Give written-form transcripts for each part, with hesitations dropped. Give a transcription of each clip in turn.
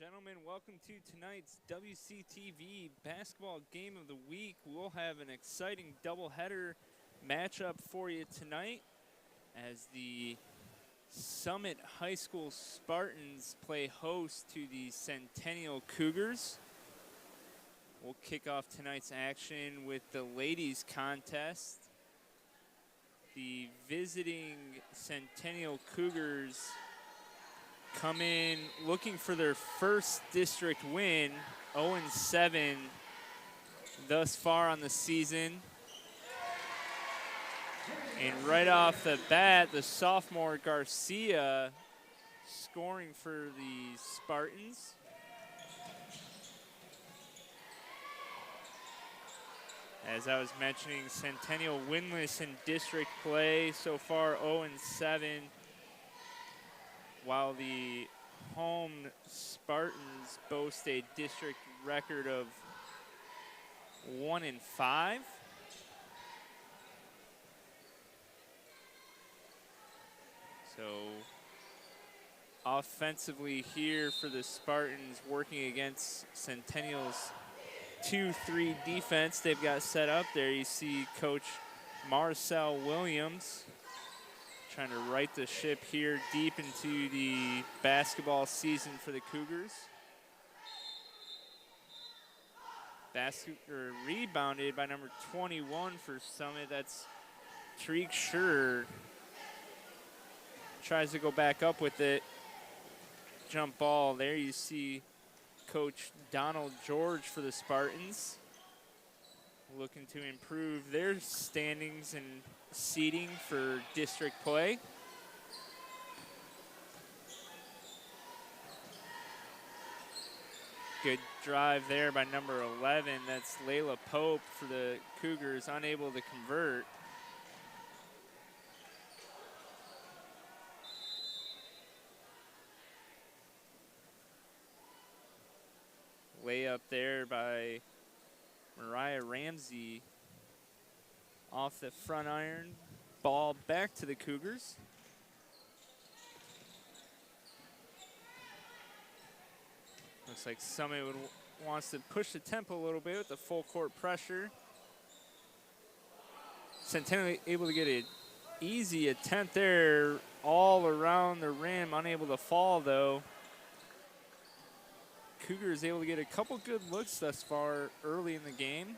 gentlemen, welcome to tonight's WCTV basketball game of the week. We'll have an exciting doubleheader matchup for you tonight as the Summit High School Spartans play host to the Centennial Cougars. We'll kick off tonight's action with the ladies contest. The visiting Centennial Cougars come in looking for their first district win, 0-7 thus far on the season. And right off the bat, the sophomore Garcia scoring for the Spartans. As I was mentioning, Centennial winless in district play, so far 0-7. While the home Spartans boast a district record of 1-5. So offensively here for the Spartans, working against Centennial's 2-3 defense they've got set up there. You see Coach Marcel Williams trying to right the ship here deep into the basketball season for the Cougars. Rebounded by number 21 for Summit. That's Tariq Schur. Tries to go back up with it. Jump ball. There you see Coach Donald George for the Spartans, looking to improve their standings and seeding for district play. Good drive there by number 11. That's Layla Pope for the Cougars, unable to convert. Layup there by Mariah Ramsey off the front iron. Ball back to the Cougars. Looks like Summit wants to push the tempo a little bit with the full court pressure. Centennial able to get an easy attempt there all around the rim, unable to fall though. Cougars able to get a couple good looks thus far early in the game.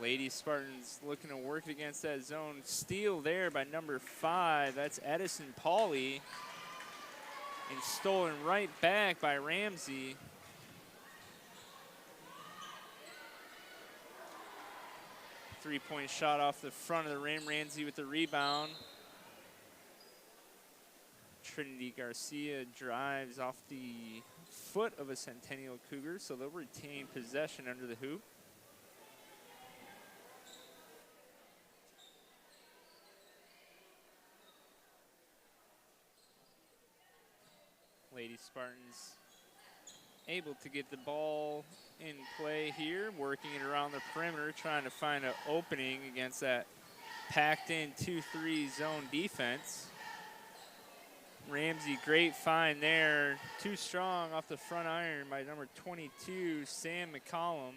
Lady Spartans looking to work against that zone. Steal there by number 5. That's Edison Pauly. And stolen right back by Ramsey. Three-point shot off the front of the rim. Ramsey with the rebound. Trinity Garcia drives off the foot of a Centennial Cougar, so they'll retain possession under the hoop. Lady Spartans able to get the ball in play here, working it around the perimeter, trying to find an opening against that packed-in 2-3 zone defense. Ramsey, great find there. Too strong off the front iron by number 22, Sam McCollum.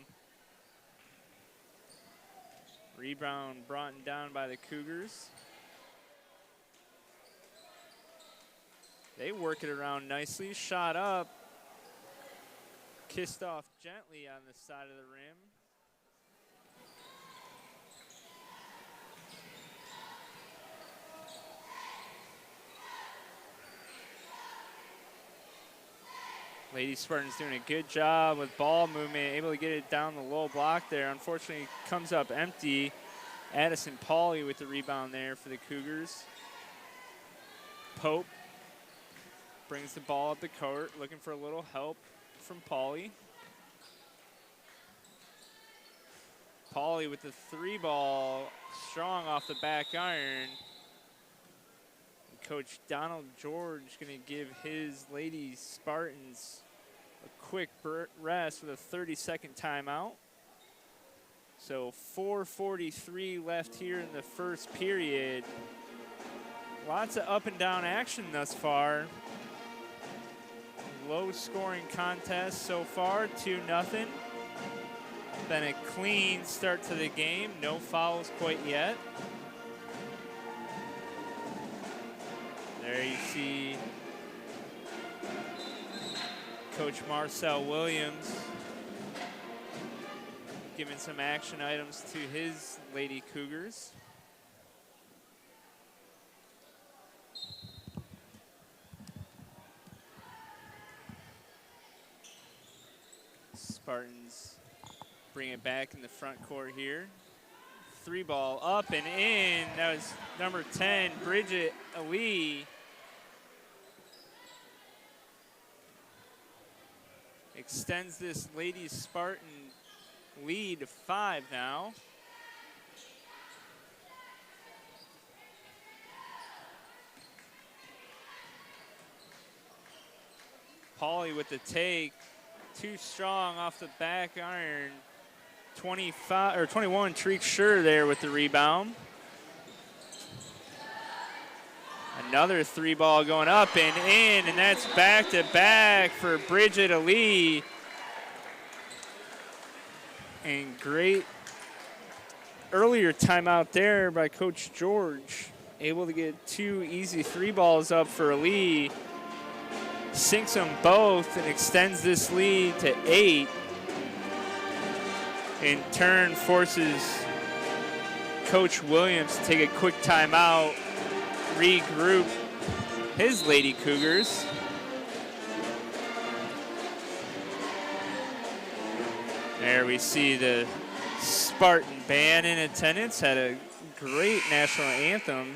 Rebound brought down by the Cougars. They work it around nicely. Shot up. Kissed off gently on the side of the rim. Lady Spartans doing a good job with ball movement, able to get it down the low block there. Unfortunately, comes up empty. Addison Pauly with the rebound there for the Cougars. Pope brings the ball up the court, looking for a little help from Pauly. Pauly with the 3-ball, strong off the back iron. And Coach Donald George gonna give his Lady Spartans a quick rest with a 30-second timeout. So 4:43 left here in the first period. Lots of up and down action thus far. Low scoring contest so far, 2-0. Been a clean start to the game, no fouls quite yet. There you see Coach Marcel Williams giving some action items to his Lady Cougars. Spartans bring it back in the front court here. 3-ball up and in. That was number 10, Bridget Ali. Extends this Ladies Spartan lead to 5 now. Pauly with the take. Too strong off the back iron. 25 or 21, Tariq Schur there with the rebound. Another 3-ball going up and in, and that's back-to-back for Bridget Ali. And great earlier timeout there by Coach George. Able to get 2 easy 3-balls up for Ali. Sinks them both and extends this lead to 8. In turn, forces Coach Williams to take a quick timeout, regroup his Lady Cougars. There we see the Spartan band in attendance. Had a great national anthem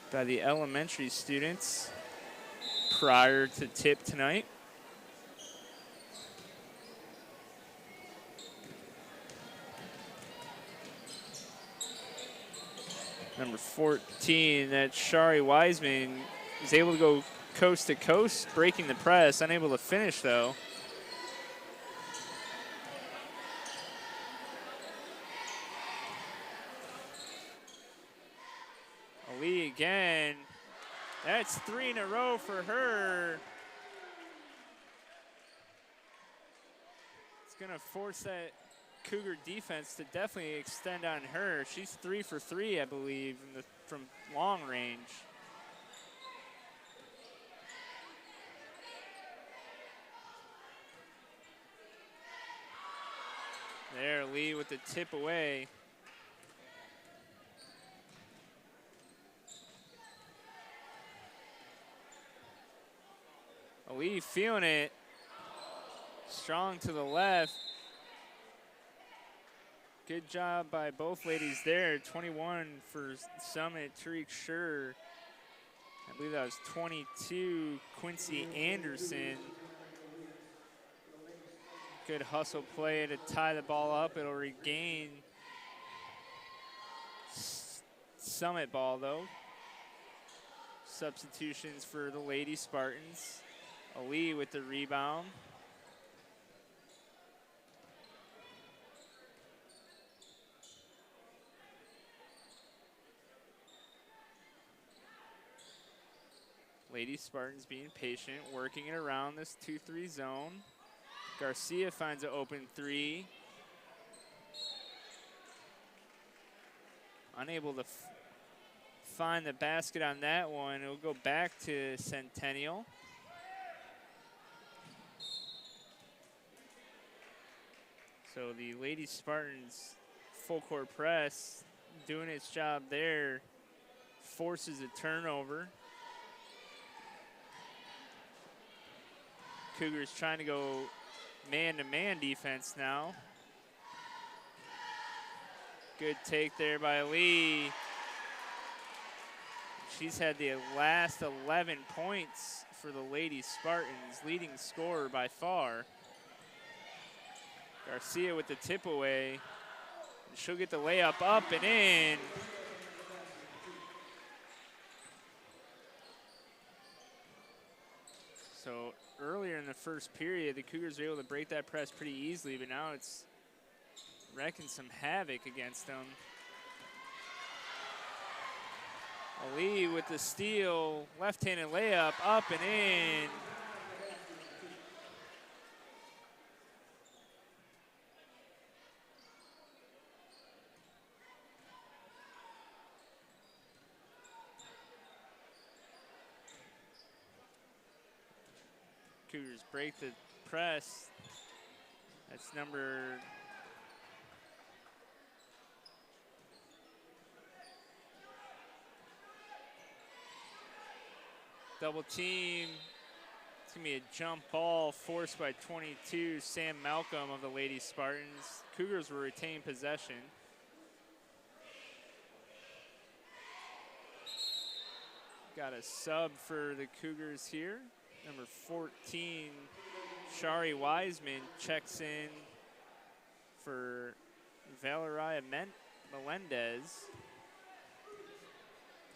by the elementary students prior to tip tonight. Number 14, that Shari Wiseman, is able to go coast to coast, breaking the press, unable to finish though. Ali again. That's 3 in a row for her. It's gonna force that Cougar defense to definitely extend on her. She's 3 for 3, I believe, from long range. There, Lee with the tip away. Lee feeling it. Strong to the left. Good job by both ladies there. 21 for Summit, Tariq Schur. I believe that was 22, Quincy Anderson. Good hustle play to tie the ball up. It'll regain Summit ball though. Substitutions for the Lady Spartans. Ali with the rebound. Lady Spartans being patient, working it around this 2-3 zone. Garcia finds an open 3. Unable to find the basket on that one. It'll go back to Centennial. So the Lady Spartans full court press doing its job there. Forces a turnover. Cougars trying to go man-to-man defense now. Good take there by Lee. She's had the last 11 points for the Lady Spartans, leading scorer by far. Garcia with the tip away. She'll get the layup up and in. So earlier in the first period, the Cougars were able to break that press pretty easily, but now it's wrecking some havoc against them. Ali with the steal, left-handed layup, up and in. Cougars break the press. That's number double team. It's going to be a jump ball forced by 22, Sam Malcolm of the Lady Spartans. Cougars will retain possession. Got a sub for the Cougars here. Number 14, Shari Wiseman checks in for Valeria Melendez.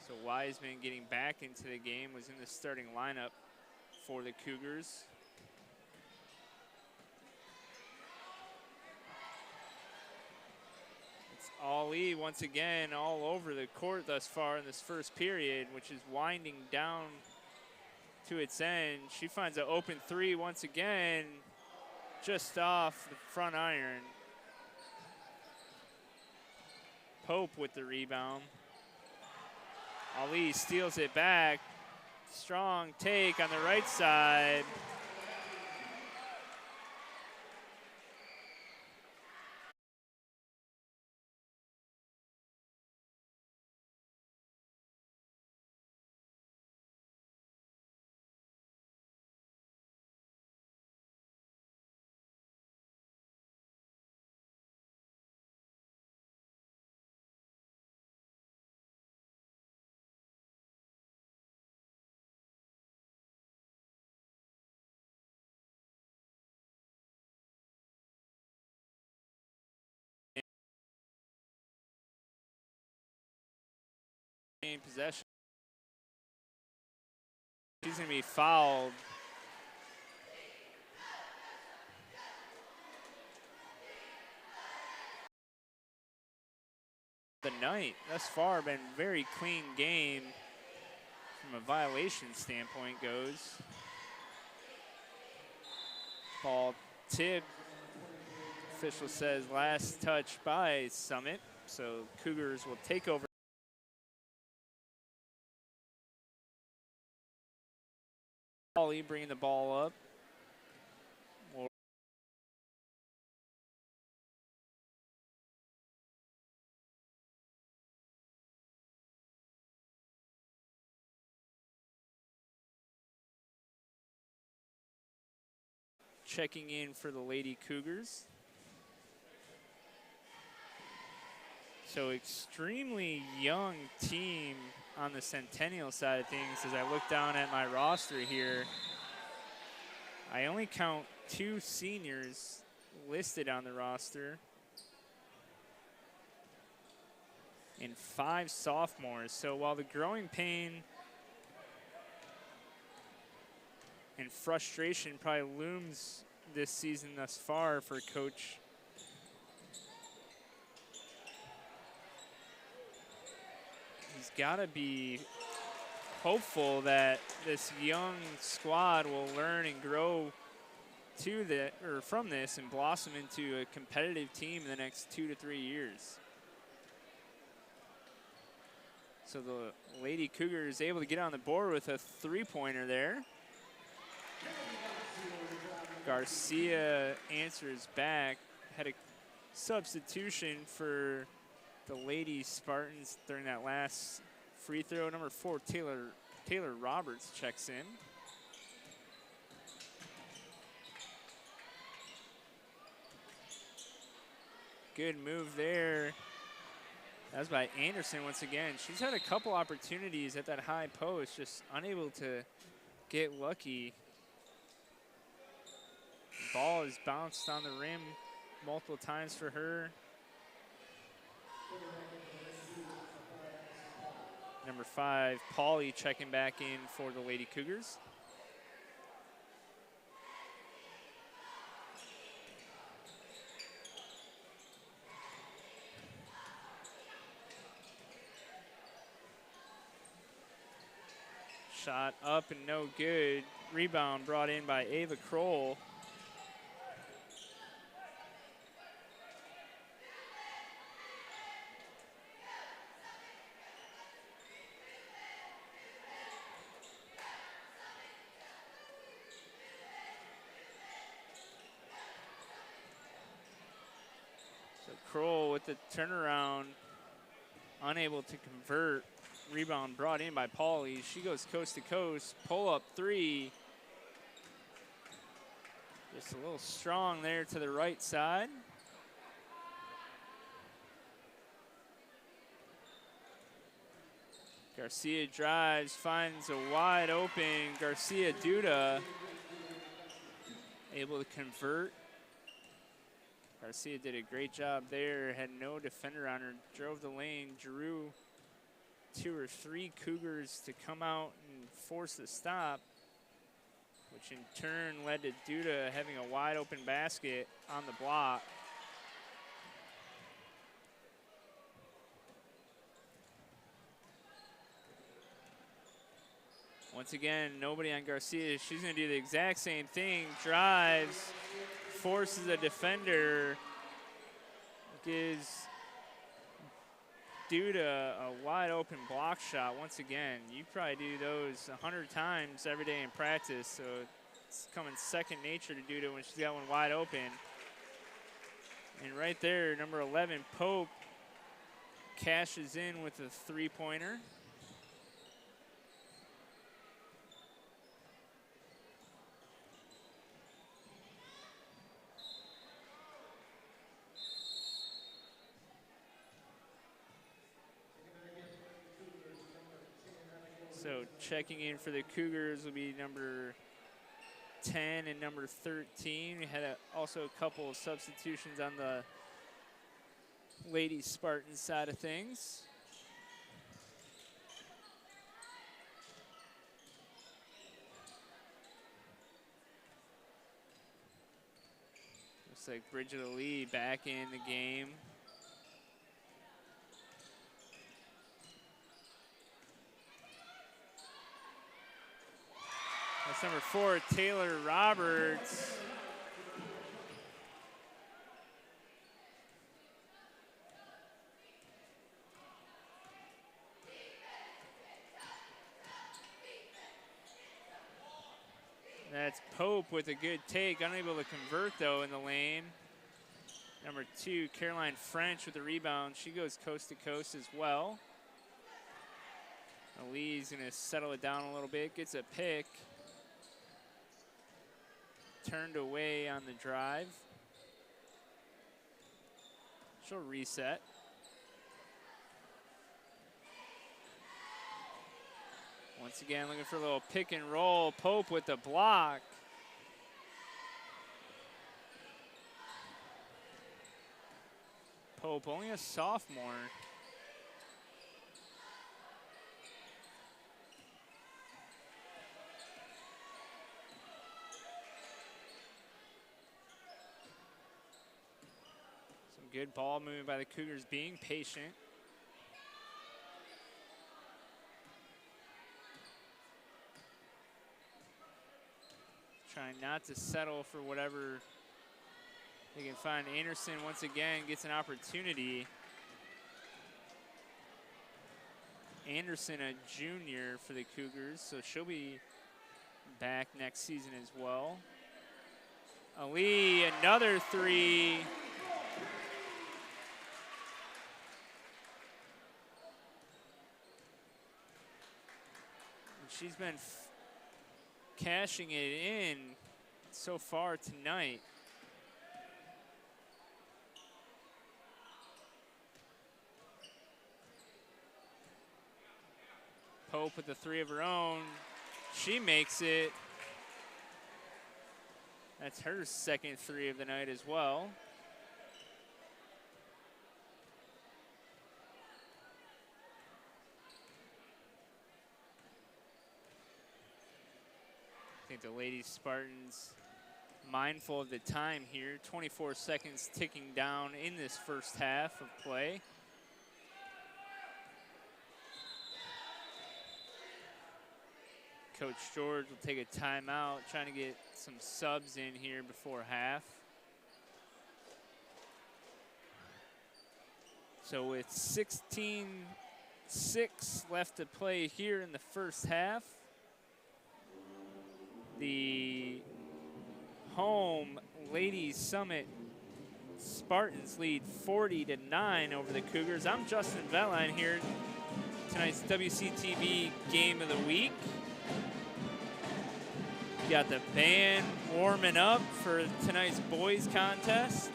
So Wiseman getting back into the game, was in the starting lineup for the Cougars. It's Ali once again all over the court thus far in this first period, which is winding down to its end. She finds an open three once again, just off the front iron. Pope with the rebound. Ali steals it back. Strong take on the right side. In possession. She's going to be fouled. The night thus far been very clean game from a violation standpoint goes. Ball tip. Official says last touch by Summit. So Cougars will take over. Ali bringing the ball up. Checking in for the Lady Cougars. So extremely young team on the Centennial side of things. As I look down at my roster here, I only count 2 seniors listed on the roster and 5 sophomores. So while the growing pain and frustration probably looms this season thus far for Coach he's got to be hopeful that this young squad will learn and grow from this and blossom into a competitive team in the next 2 to 3 years. So the Lady Cougars able to get on the board with a 3-pointer there. Garcia answers back. Had a substitution for the Lady Spartans during that last free throw. Number 4, Taylor Roberts checks in. Good move there. That was by Anderson once again. She's had a couple opportunities at that high post, just unable to get lucky. The ball is bounced on the rim multiple times for her. Number 5, Pauly checking back in for the Lady Cougars. Shot up and no good. Rebound brought in by Ava Kroll. So Kroll with the turnaround, unable to convert. Rebound brought in by Pauly. She goes coast to coast. Pull up three. Just a little strong there to the right side. Garcia drives, finds a wide open Garcia Duda. Able to convert. Garcia did a great job there. Had no defender on her. Drove the lane, drew 2 or 3 Cougars to come out and force the stop, which in turn led to Duda having a wide open basket on the block. Once again, nobody on Garcia. She's going to do the exact same thing. Drives, forces a defender, gives Duda a wide open block shot. Once again, you probably do those 100 times every day in practice, so it's coming second nature to Duda when she's got one wide open. And right there, number 11, Pope, cashes in with a three-pointer. So checking in for the Cougars will be number 10 and number 13. We had also a couple of substitutions on the Lady Spartan side of things. Looks like Bridget Ali back in the game. That's number 4, Taylor Roberts. That's Pope with a good take, unable to convert though in the lane. Number 2, Caroline French with the rebound. She goes coast to coast as well. Ali's gonna settle it down a little bit, gets a pick. Turned away on the drive. She'll reset. Once again, looking for a little pick and roll. Pope with the block. Pope, only a sophomore. Good ball movement by the Cougars, being patient. Trying not to settle for whatever they can find. Anderson once again gets an opportunity. Anderson, a junior for the Cougars, so she'll be back next season as well. Ali, another three. She's been cashing it in so far tonight. Pope with the 3 of her own. She makes it. That's her second 3 of the night as well. I think the Lady Spartans mindful of the time here. 24 seconds ticking down in this first half of play. Coach George will take a timeout, trying to get some subs in here before half. So with 16-6 left to play here in the first half, the home Ladies Summit Spartans lead 40-9 over the Cougars. I'm Justin Ventline here, tonight's WCTV Game of the Week. Got the band warming up for tonight's boys contest.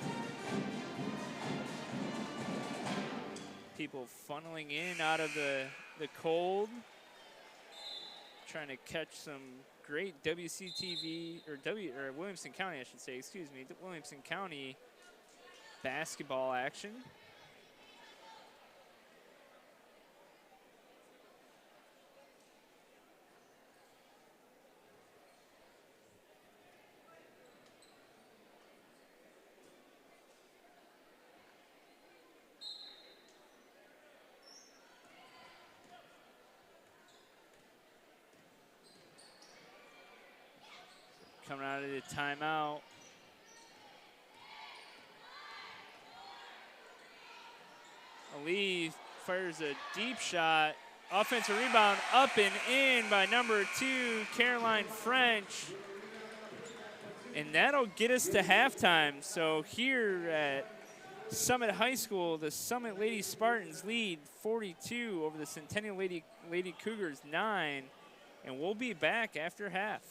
People funneling in out of the cold, trying to catch some great WCTV, or Williamson County, I should say, excuse me, Williamson County basketball action. Coming out of the timeout. Ali fires a deep shot. Offensive rebound up and in by number 2, Caroline French. And that'll get us to halftime. So here at Summit High School, the Summit Lady Spartans lead 42 over the Centennial Lady Cougars 9. And we'll be back after half.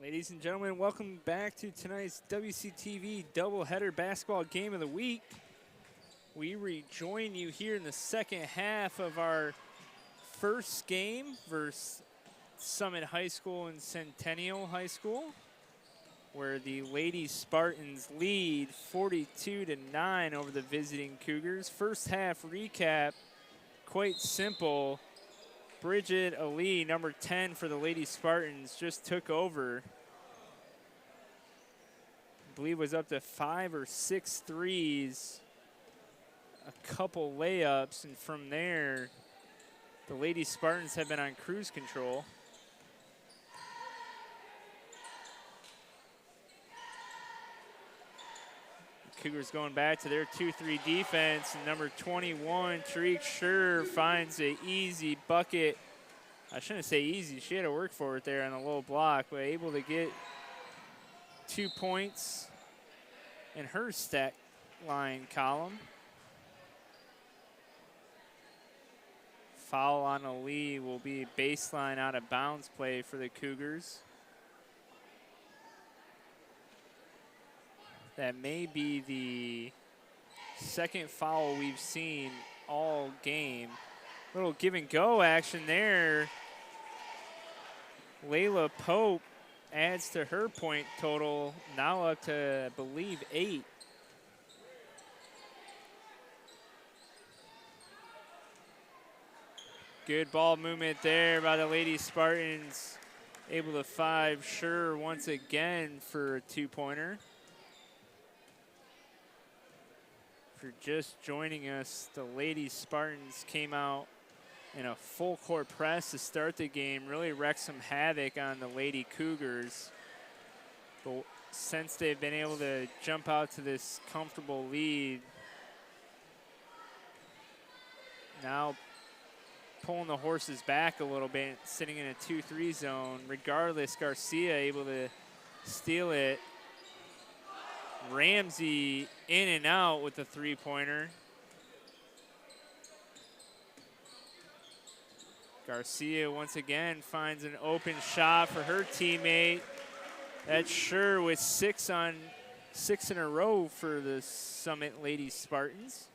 Ladies and gentlemen, welcome back to tonight's WCTV doubleheader basketball game of the week. We rejoin you here in the second half of our first game versus Summit High School and Centennial High School, where the Lady Spartans lead 42-9 over the visiting Cougars. First half recap, quite simple. Bridget Ali, number 10 for the Lady Spartans, just took over. I believe was up to 5 or 6 threes, a couple layups, and from there, the Lady Spartans have been on cruise control. The Cougars going back to their 2-3 defense, and number 21, Tariq Scher, finds an easy bucket. I shouldn't say easy, she had to work for it there on the low block, but able to get 2 points in her stat line column. Foul on Ali will be baseline out of bounds play for the Cougars. That may be the second foul we've seen all game. Little give and go action there. Layla Pope adds to her point total, now up to, I believe, 8. Good ball movement there by the Lady Spartans. Able to 5 Scher once again for a 2-pointer. If you're just joining us, the Lady Spartans came out in a full court press to start the game, really wrecked some havoc on the Lady Cougars. But since they've been able to jump out to this comfortable lead, now pulling the horses back a little bit, sitting in a 2-3 zone. Regardless, Garcia able to steal it. Ramsey in and out with the 3-pointer. Garcia once again finds an open shot for her teammate. That's Scher with 6 in a row for the Summit Lady Spartans.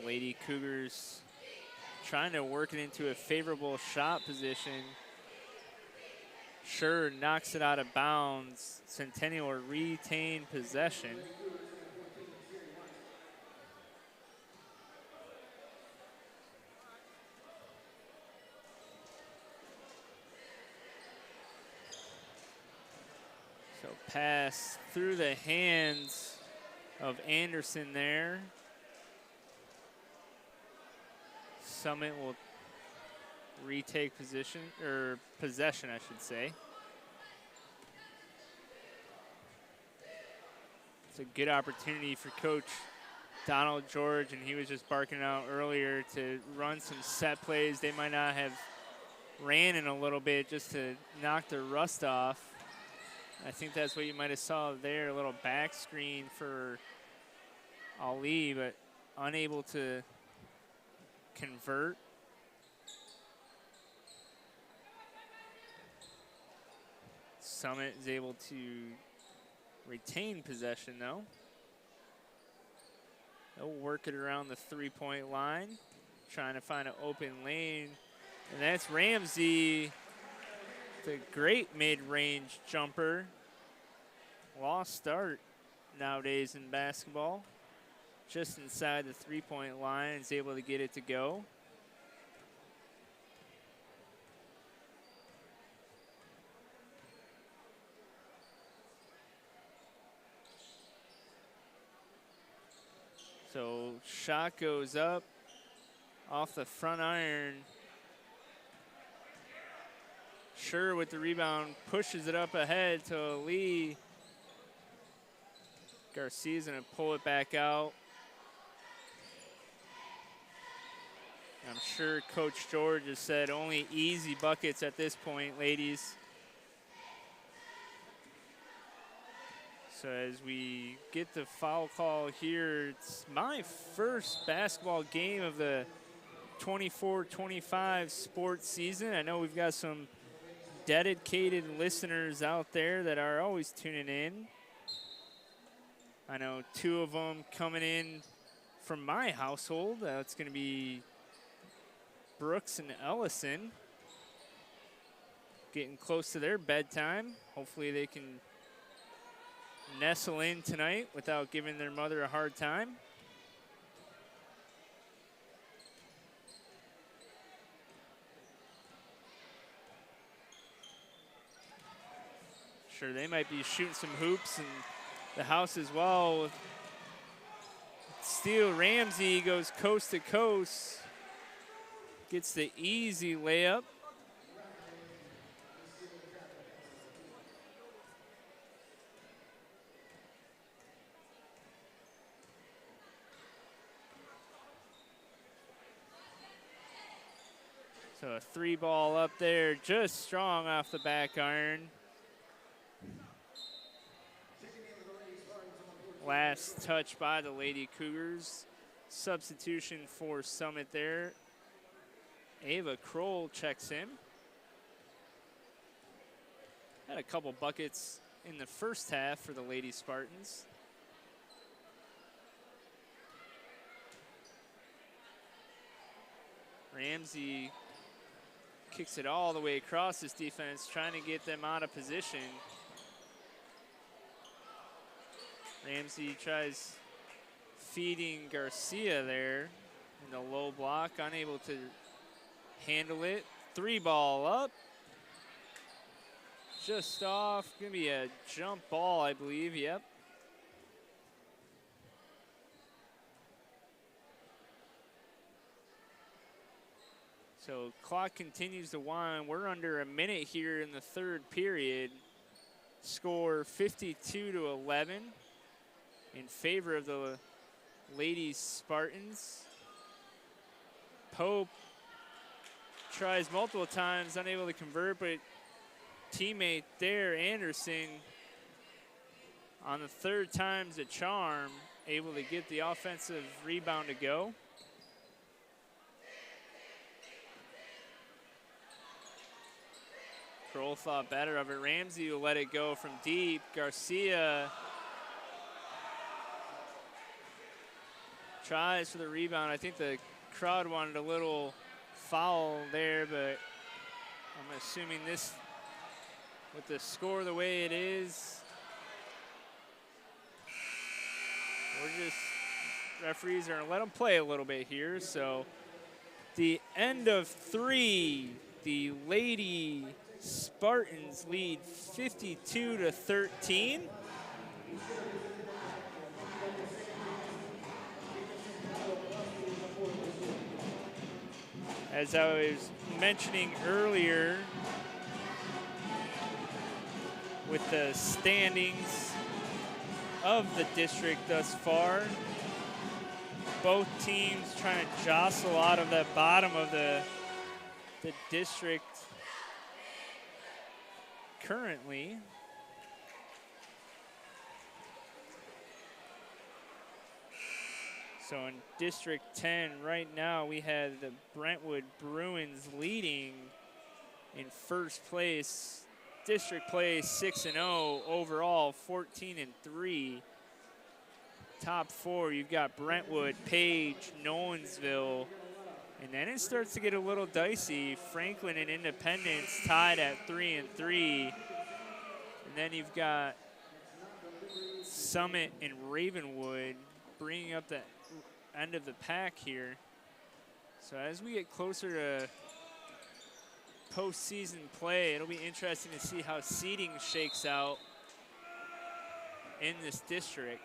Lady Cougars trying to work it into a favorable shot position. Scher knocks it out of bounds. Centennial retain possession. So pass through the hands of Anderson there. Summit will retake position, or possession, I should say. It's a good opportunity for Coach Donald George, and he was just barking out earlier to run some set plays they might not have ran in a little bit, just to knock the rust off. I think that's what you might have saw there, a little back screen for Ali, but unable to convert. Summit is able to retain possession though. They'll work it around the 3-point line, trying to find an open lane. And that's Ramsey, the great mid-range jumper. Lost start nowadays in basketball. Just inside the 3-point line, is able to get it to go. So shot goes up off the front iron. Scher with the rebound, pushes it up ahead to Lee. Garcia's gonna pull it back out. I'm sure Coach George has said only easy buckets at this point, ladies. So as we get the foul call here, it's my first basketball game of the 24-25 sports season. I know we've got some dedicated listeners out there that are always tuning in. I know 2 of them coming in from my household. It's going to be Brooks and Ellison, getting close to their bedtime. Hopefully they can nestle in tonight without giving their mother a hard time. Sure, they might be shooting some hoops in the house as well. Steele Ramsey goes coast to coast, gets the easy layup. So a 3 ball up there, just strong off the back iron. Last touch by the Lady Cougars. Substitution for Summit there. Ava Kroll checks in. Had a couple buckets in the first half for the Lady Spartans. Ramsey kicks it all the way across this defense, trying to get them out of position. Ramsey tries feeding Garcia there in the low block, unable to handle it. 3 ball up. Just off, gonna be a jump ball, I believe, yep. So clock continues to wind. We're under a minute here in the 3rd period. Score 52-11 in favor of the Ladies Spartans. Pope tries multiple times, unable to convert, but teammate there, Anderson, on the 3rd time's a charm, able to get the offensive rebound to go. Kroll thought better of it. Ramsey will let it go from deep. Garcia tries for the rebound. I think the crowd wanted a little foul there, but I'm assuming this, with the score the way it is, referees are gonna let them play a little bit here. So the end of 3, the Lady Spartans lead 52-13. As I was mentioning earlier, with the standings of the district thus far, both teams trying to jostle out of the bottom of the district currently. So in District 10 right now, we have the Brentwood Bruins leading in first place. District play 6-0 overall, 14-3. Top 4, you've got Brentwood, Page, Nolensville, and then it starts to get a little dicey. Franklin and Independence tied at 3-3. And then you've got Summit and Ravenwood bringing up the end of the pack here. So as we get closer to postseason play, it'll be interesting to see how seeding shakes out in this district.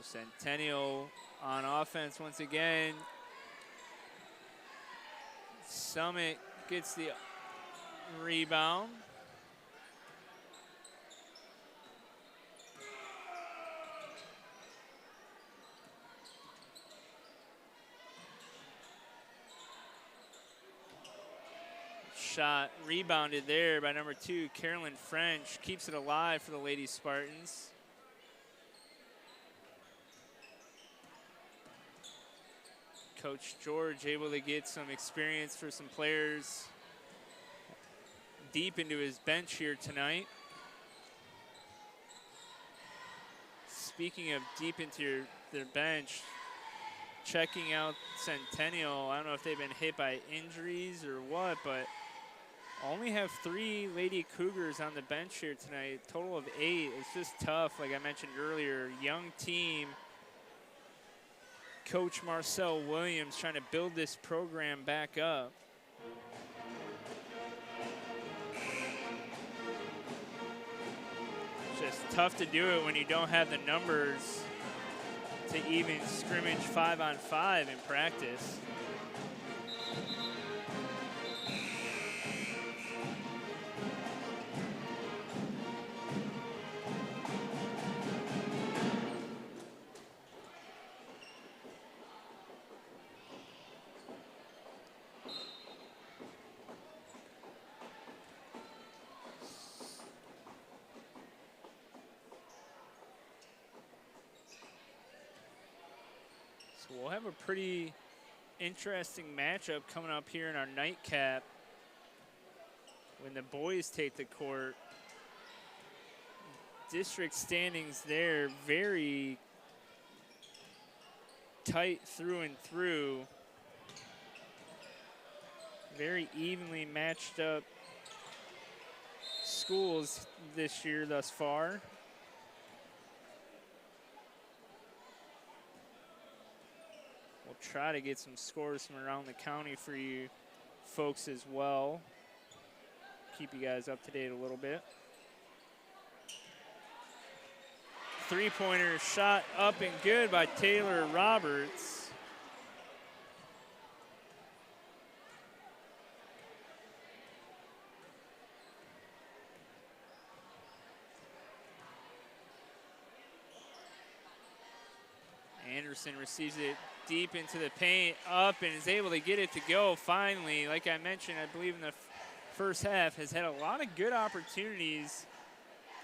Centennial on offense once again. Summit gets the rebound. shot rebounded there by number 2, Carolyn French. Keeps it alive for the Lady Spartans. Coach George able to get some experience for some players deep into his bench here tonight. Speaking of deep into their bench, checking out Centennial. I don't know if they've been hit by injuries or what, but only have 3 Lady Cougars on the bench here tonight. Total of 8. It's just tough, like I mentioned earlier. Young team. Coach Marcel Williams trying to build this program back up. It's just tough to do it when you don't have the numbers to even scrimmage 5-on-5 in practice. We'll have a pretty interesting matchup coming up here in our nightcap when the boys take the court. District standings there, very tight through and through. Very evenly matched up schools this year thus far. Try to get some scores from around the county for you folks as well. Keep you guys up to date a little bit. Three-pointer shot up and good by Taylor Roberts. Henderson receives it deep into the paint, up, and is able to get it to go finally. Like I mentioned, I believe in the first half, has had a lot of good opportunities.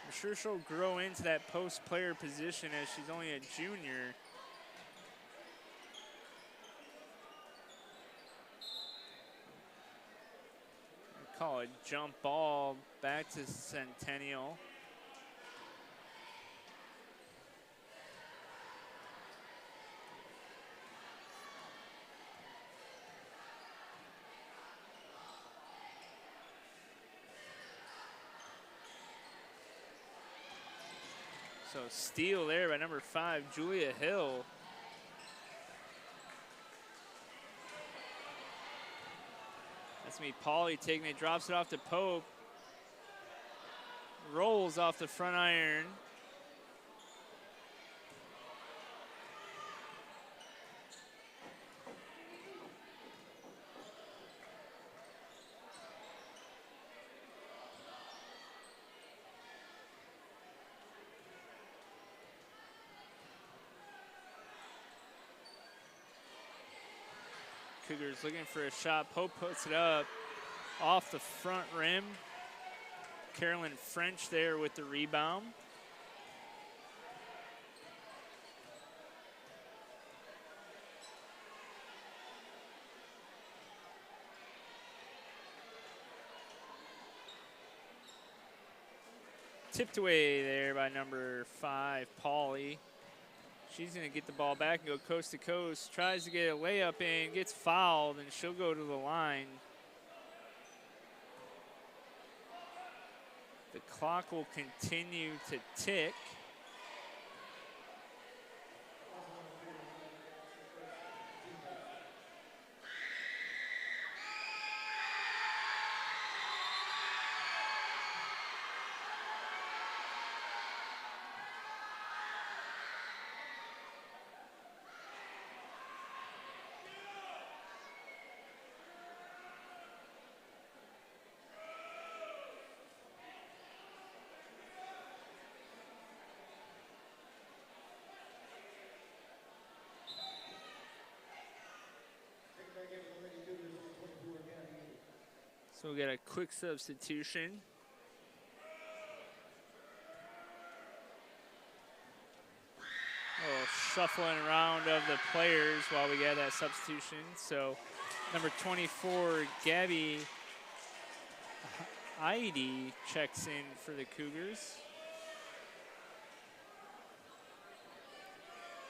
I'm sure she'll grow into that post player position as she's only a junior. I call it jump ball back to Centennial. So steal there by number 5, Julia Hill. That's me, Pauly taking it, drops it off to Pope. Rolls off the front iron. Cougars looking for a shot. Pope puts it up off the front rim. Carolyn French there with the rebound. Tipped away there by number 5, Pauly. She's going to get the ball back and go coast to coast. Tries to get a layup in, gets fouled, and she'll go to the line. The clock will continue to tick. So we'll get a quick substitution. A little shuffling around of the players while we get that substitution. So number 24, Gabby Heidi checks in for the Cougars.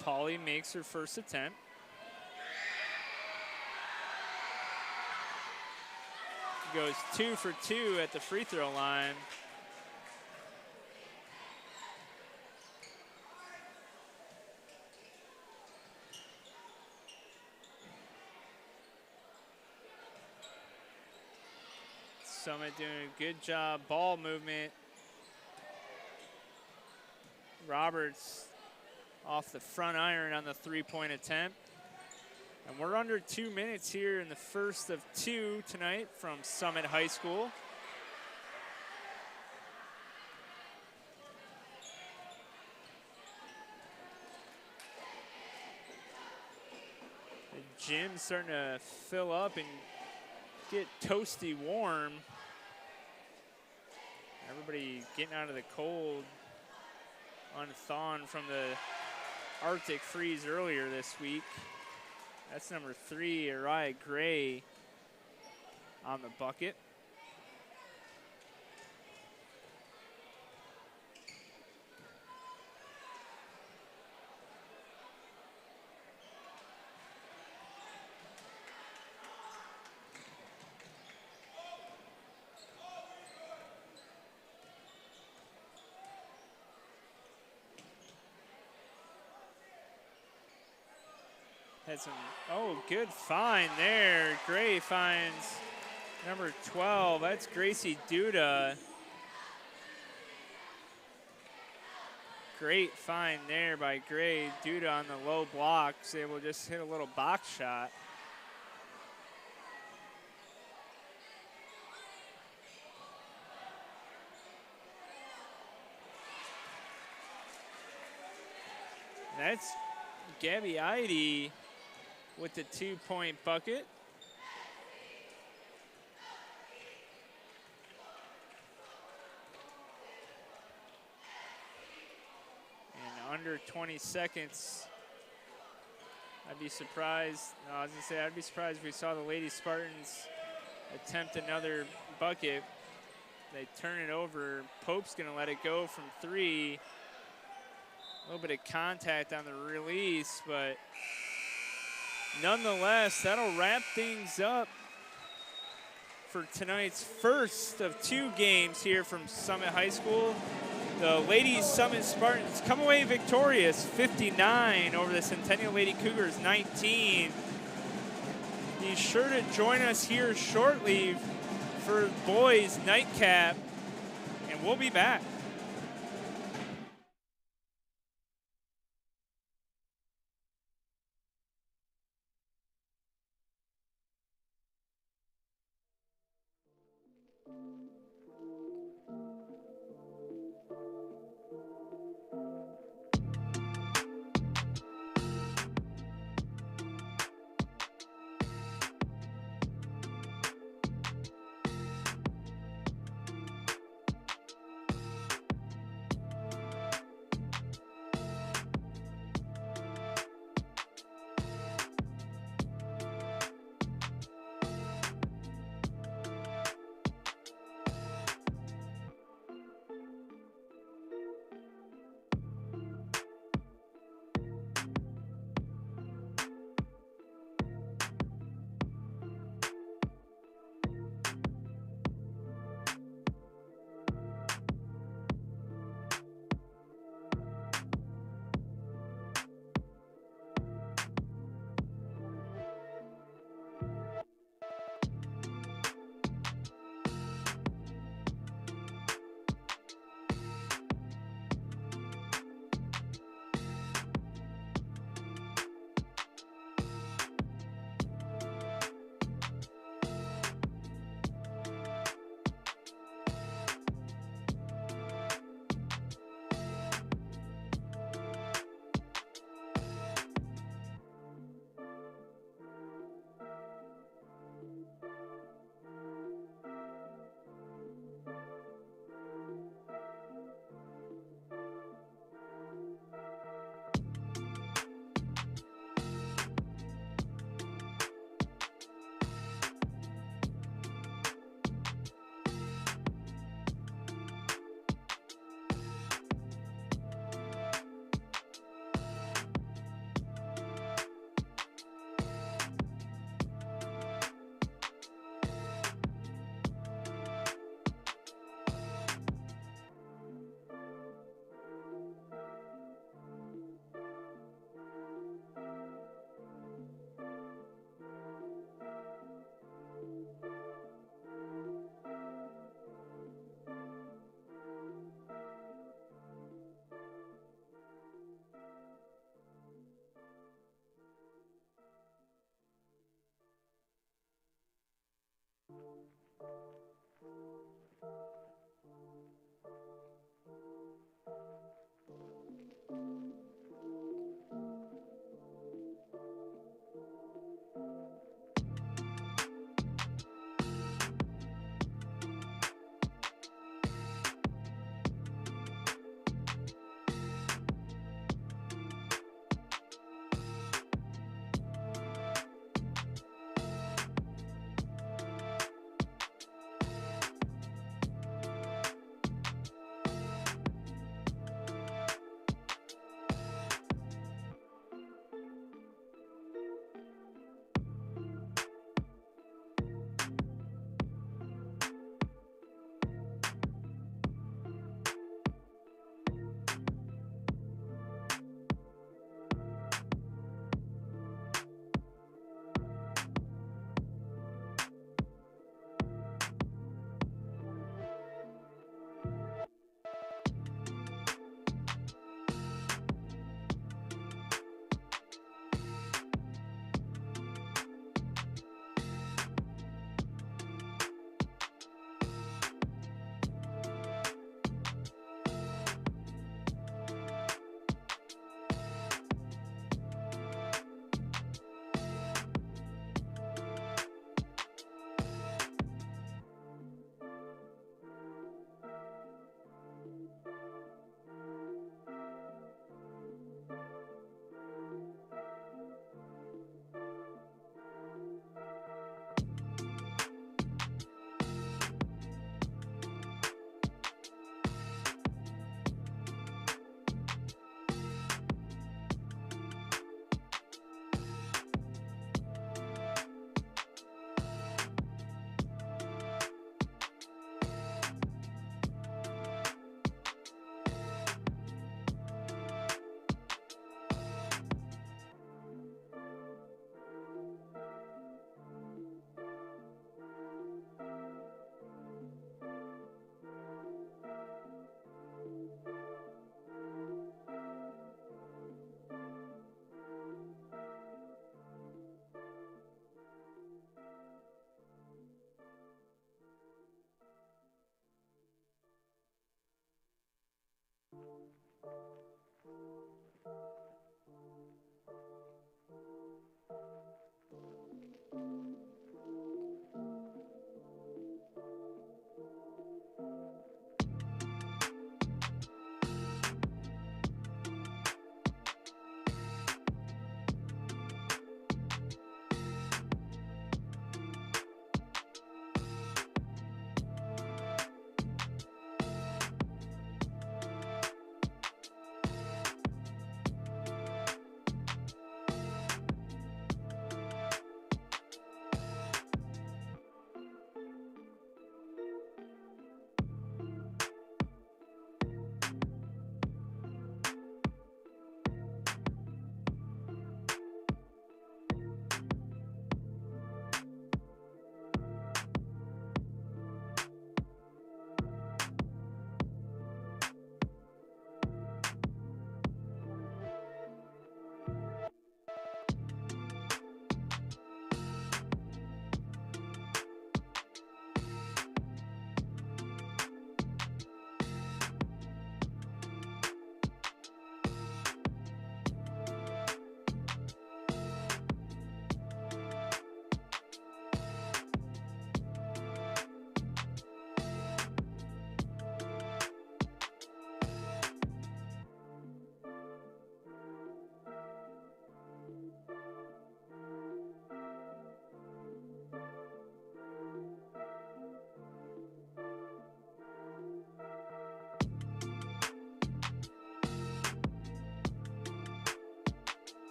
Polly makes her first attempt. Goes 2 for 2 at the free throw line. Summit doing a good job, ball movement. Roberts off the front iron on the three-point attempt. And we're under 2 minutes here in the first of 2 tonight from Summit High School. The gym's starting to fill up and get toasty warm. Everybody getting out of the cold, unthawing from the Arctic freeze earlier this week. That's number 3, Ariah Gray on the bucket. Had some, oh, good find there. Gray finds number 12. That's Gracie Duda. Great find there by Gray. Duda on the low block, was able to just hit a little box shot. That's Gabby Eide with the 2-point bucket. And under 20 seconds, I'd be surprised. No, I was gonna say, I'd be surprised if we saw the Lady Spartans attempt another bucket. They turn it over. Pope's gonna let it go from 3. A little bit of contact on the release, but nonetheless, that'll wrap things up for tonight's first of 2 games here from Summit High School. The Ladies Summit Spartans come away victorious, 59 over the Centennial Lady Cougars, 19. Be sure to join us here shortly for boys nightcap, and we'll be back.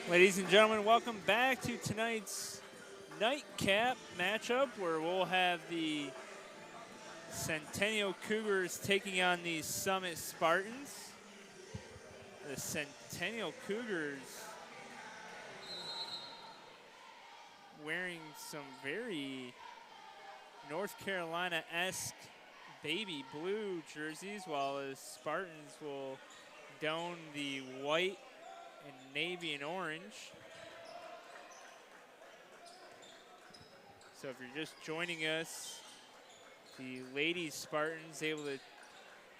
Ladies and gentlemen, welcome back to tonight's nightcap matchup where we'll have the Centennial Cougars taking on the Summit Spartans. The Centennial Cougars wearing some very North Carolina-esque baby blue jerseys, while the Spartans will don the white and navy and orange. So if you're just joining us, the ladies Spartans able to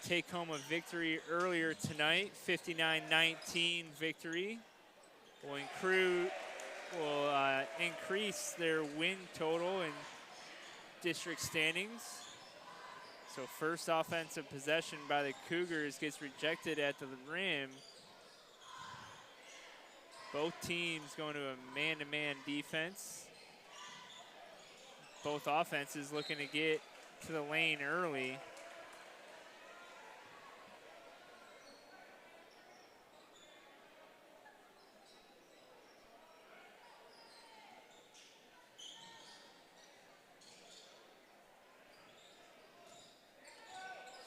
take home a victory earlier tonight, 59-19 victory. Will increase their win total in district standings. So first offensive possession by the Cougars gets rejected at the rim. Both teams going to a man-to-man defense. Both offenses looking to get to the lane early.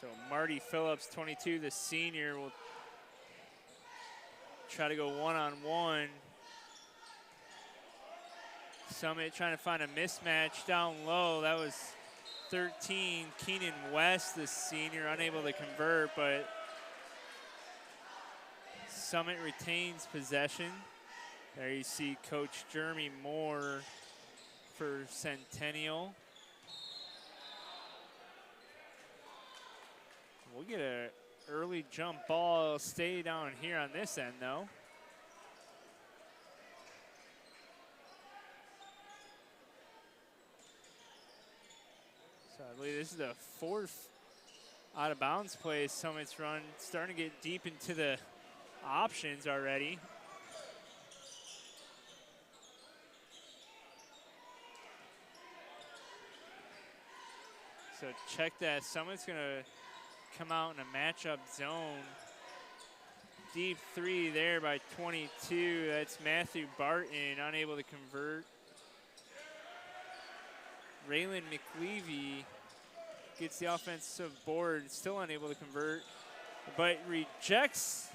So Marty Phillips, 22, the senior, will try to go one-on-one. Summit trying to find a mismatch down low. That was 13, Keenan West, the senior, unable to convert, but Summit retains possession. There you see Coach Jeremy Moore for Centennial. We'll get an early jump ball. Stay down here on this end, though. So I believe this is the fourth out-of-bounds play Summit's run. Starting to get deep into the options already. So check that. Summit's going to come out in a matchup zone. Deep three there by 22. That's Matthew Barton, unable to convert. Raylan McLeavy gets the offensive board, still unable to convert, but rejects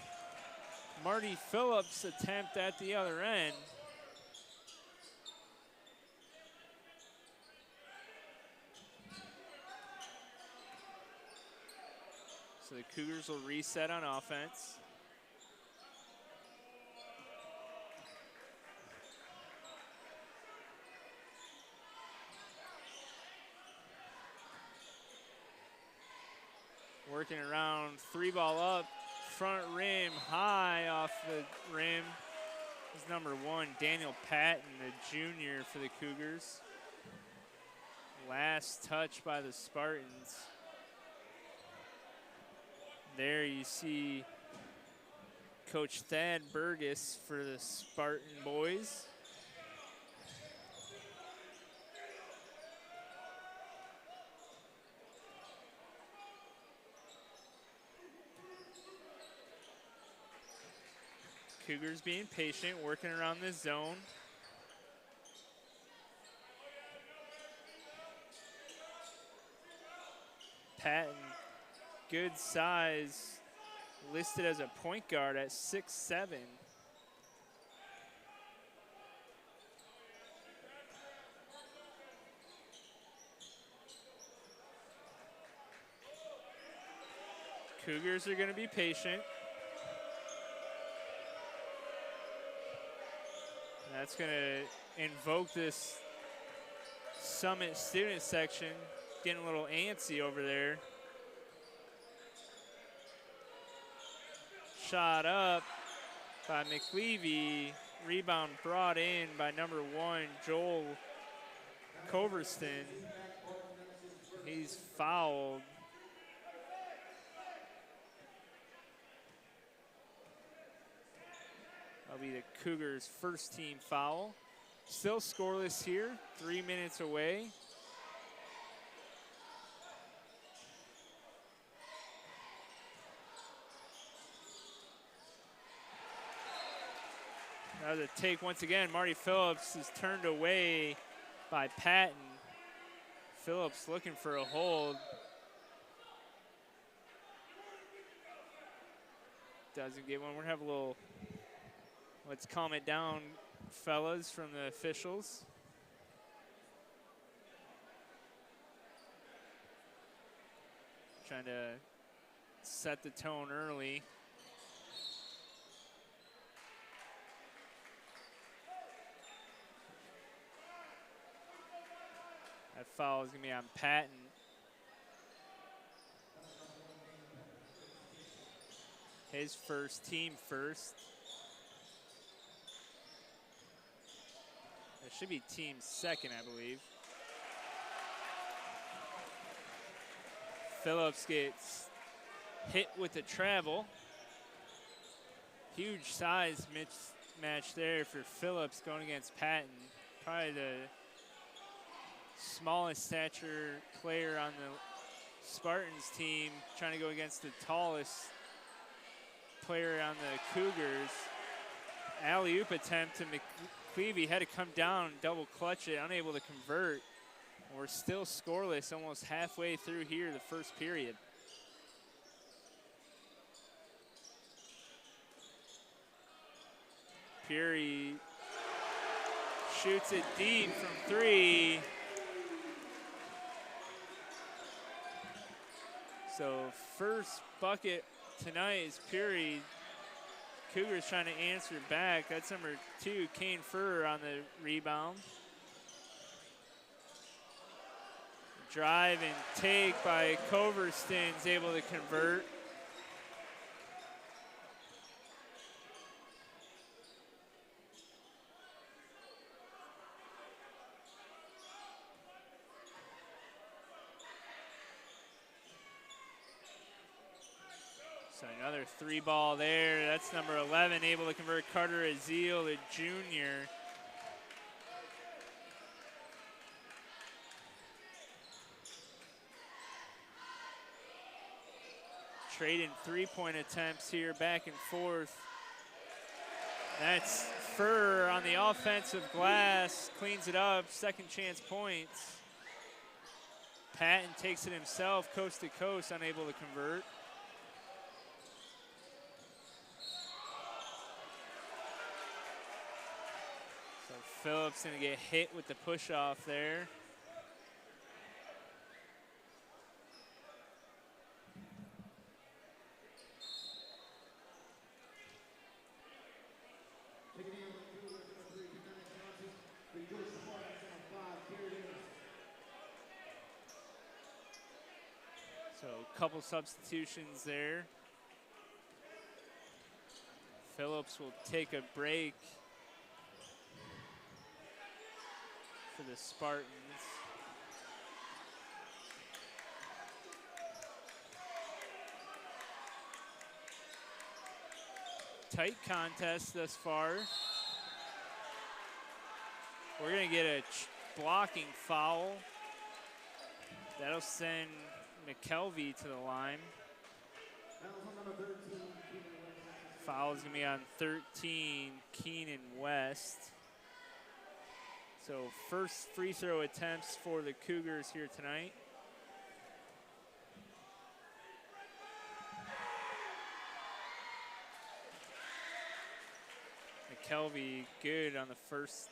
Marty Phillips' attempt at the other end. So the Cougars will reset on offense. Working around, three ball up, front rim, high off the rim. Is number 1, Daniel Patton, the junior for the Cougars. Last touch by the Spartans. There you see Coach Thad Burgess for the Spartan boys. Cougars being patient, working around this zone. Patton, good size, listed as a point guard at 6'7". Cougars are going to be patient. That's going to invoke this Summit student section, getting a little antsy over there. Shot up by McLeavy. Rebound brought in by number 1, Joel Coverston. He's fouled. That'll be the Cougars' first team foul. Still scoreless here, 3 minutes away. Another take once again. Marty Phillips is turned away by Patton. Phillips looking for a hold. Doesn't get one. We're going to have a little, let's calm it down, fellas, from the officials. Trying to set the tone early. That foul is going to be on Patton. His first, team first. It should be team second, I believe. Phillips gets hit with the travel. Huge size mismatch there for Phillips going against Patton. Probably the smallest stature player on the Spartans team, trying to go against the tallest player on the Cougars. Alley-oop attempt to McClevey, had to come down, double clutch it, unable to convert. We're still scoreless almost halfway through here, the first period. Peary shoots it deep from three. So first bucket tonight is Peary. Cougars trying to answer back. That's number 2, Kane Furr on the rebound. Drive and take by Coverston's able to convert. So another 3-ball there. That's number 11, able to convert. Carter Azil, the junior. Trading 3-point attempts here, back and forth. That's Furr on the offensive glass, cleans it up, second chance points. Patton takes it himself, coast to coast, unable to convert. So Phillips gonna get hit with the push off there. So a couple substitutions there. Phillips will take a break for the Spartans. Tight contest thus far. We're gonna get a blocking foul. That'll send McKelvey to the line. Foul is gonna be on 13, Keenan West. So first free throw attempts for the Cougars here tonight. McKelvey good on the first.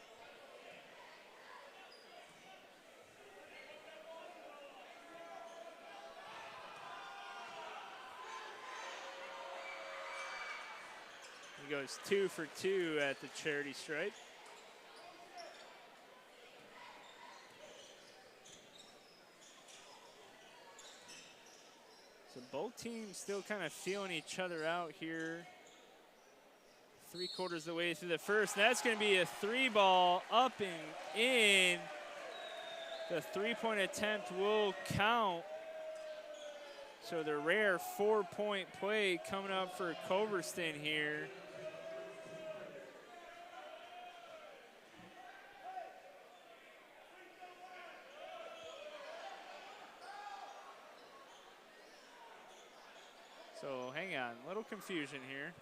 He goes 2 for 2 at the charity stripe. So both teams still kind of feeling each other out here. 3/4 of the way through the first. And that's going to be a 3-ball up and in. The 3-point attempt will count. So the rare 4-point play coming up for Coverston here. So hang on, little confusion here.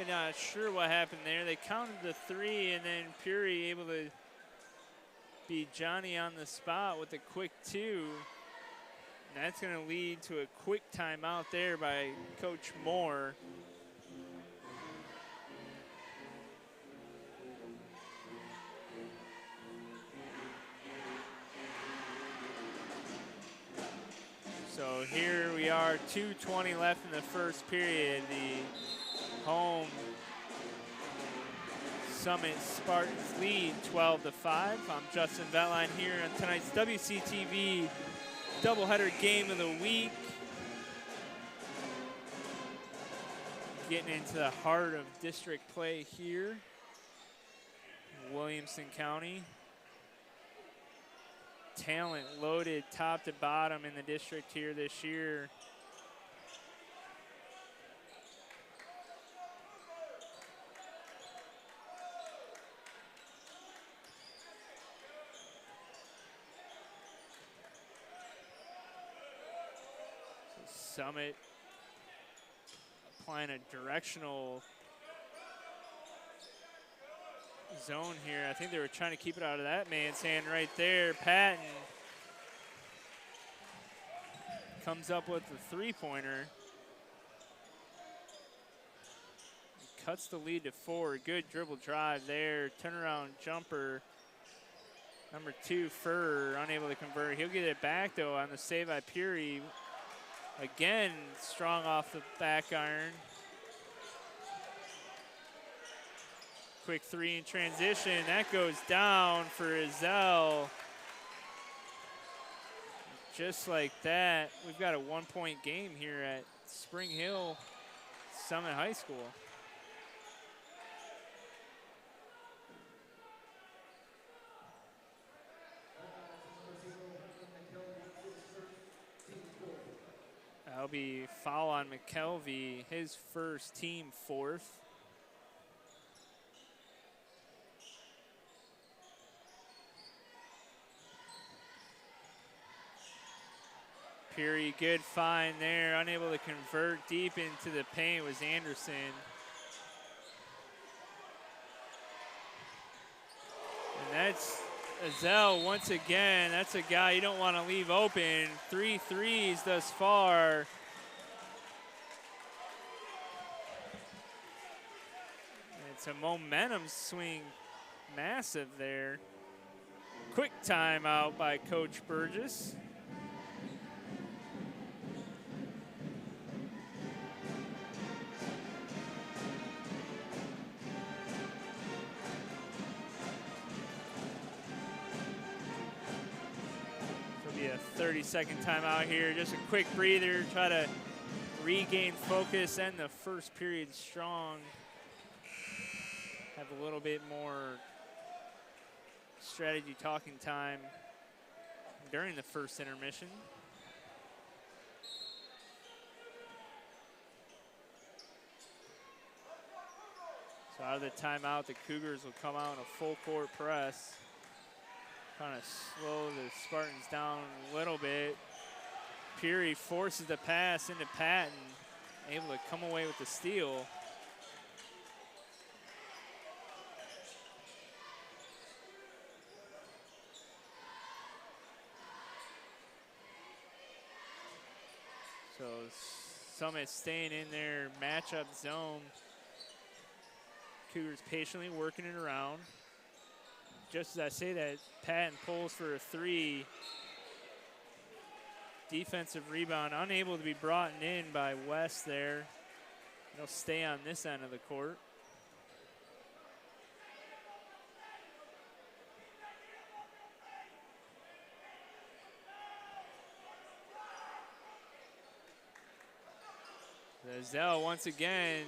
Really not sure what happened there. They counted the 3, and then Puri able to beat Johnny on the spot with a quick 2. And that's going to lead to a quick timeout there by Coach Moore. So here we are, 2:20 left in the first period. The home Summit Spartans lead 12-5. I'm Justin Ventline here on tonight's WCTV doubleheader game of the week. Getting into the heart of district play here in Williamson County. Talent loaded top to bottom in the district here this year. Summit applying a directional zone here. I think they were trying to keep it out of that man's hand right there. Patton comes up with the 3-pointer. Cuts the lead to 4. Good dribble drive there. Turnaround jumper. Number 2, Furr, unable to convert. He'll get it back though on the save by Puri. Again, strong off the back iron. Quick 3 in transition. That goes down for Izell. Just like that, we've got a 1-point game here at Spring Hill Summit High School. That'll be foul on McKelvey, his first, team 4th. Puri, good find there, unable to convert deep into the paint was Anderson. And that's Izell once again. That's a guy you don't want to leave open. 3 threes thus far. It's a momentum swing, massive there. Quick timeout by Coach Burgess. A 30-second timeout here. Just a quick breather, try to regain focus, end the first period strong. Have a little bit more strategy talking time during the first intermission. So out of the timeout, the Cougars will come out in a full court press. Trying to slow the Spartans down a little bit. Puri forces the pass into Patton, able to come away with the steal. So Summit staying in their matchup zone. Cougars patiently working it around. Just as I say that, Patton pulls for a 3. Defensive rebound, unable to be brought in by West there. He'll stay on this end of the court. Izell once again,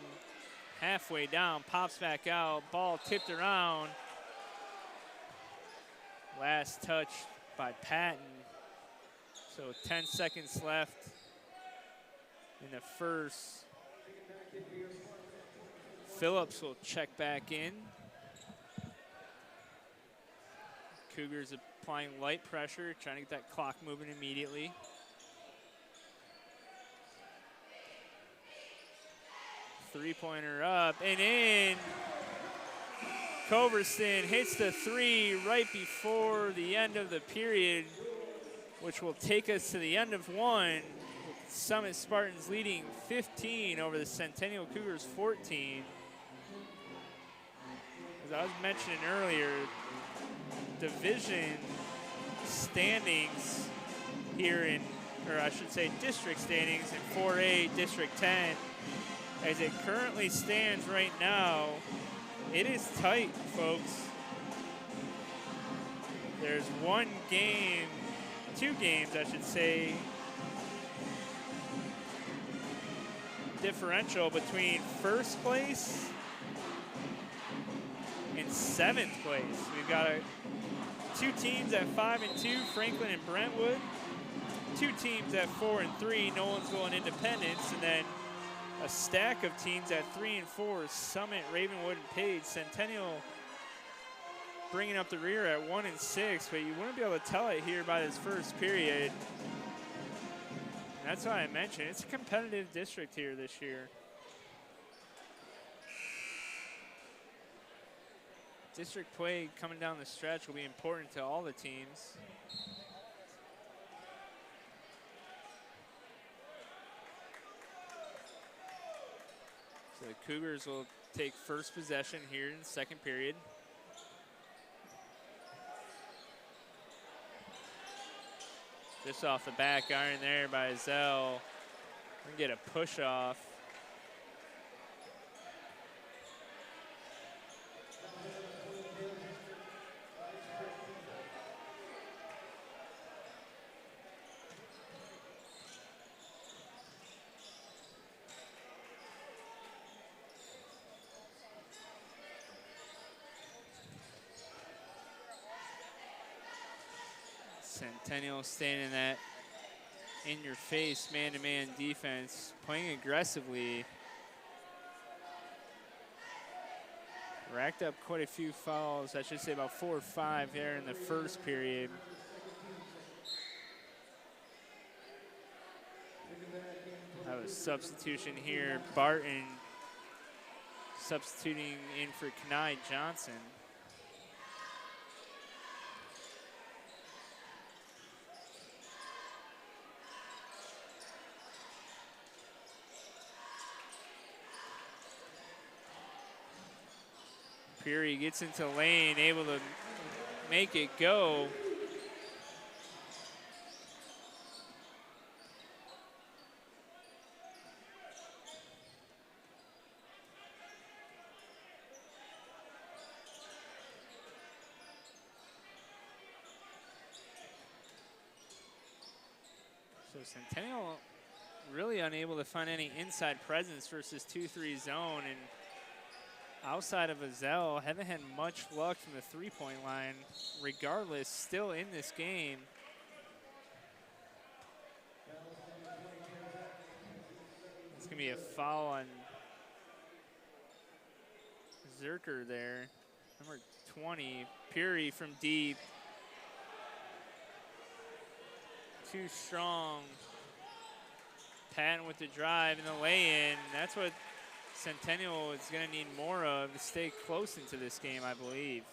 halfway down, pops back out, ball tipped around. Last touch by Patton. So 10 seconds left in the first. Phillips will check back in. Cougars applying light pressure, trying to get that clock moving Three-pointer up and in. Culverston hits the three right before the end of the period, which will take us to the end of one. Summit Spartans leading 15 over the Centennial Cougars 14. As I was mentioning earlier, division standings here in, or I should say district standings in 4A District 10. As it currently stands right now, it is tight, folks. There's one game, two games, I should say, differential between first place and seventh place. We've got two teams at 5-2, Franklin and Brentwood. Two teams at 4-3, Nolensville and Independence, and then a stack of teams at 3-4, Summit, Ravenwood, and Page. Centennial bringing up the rear at 1-6, but you wouldn't be able to tell it here by this first period. That's why I mentioned it's a competitive district here this year. District play coming down the stretch will be important to all the teams. So the Cougars will take first possession here in the second period. Just off the back iron there by Zell. We can get a push off. Centennial staying in that in-your-face man-to-man defense, playing aggressively. Racked up quite a few fouls, I should say about 4 or 5 there in the first period. That was substitution here. Barton substituting in for Kenai Johnson. Peary gets into lane, able to make it go. So Centennial really unable to find any inside presence versus 2-3 zone, and outside of Azell, haven't had much luck from the three-point line. Regardless, still in this game. It's gonna be a foul on Zerker there. Number 20, Peary from deep. Too strong. Patton with the drive and the lay-in. That's what Centennial is going to need more of to stay close into this game, I believe.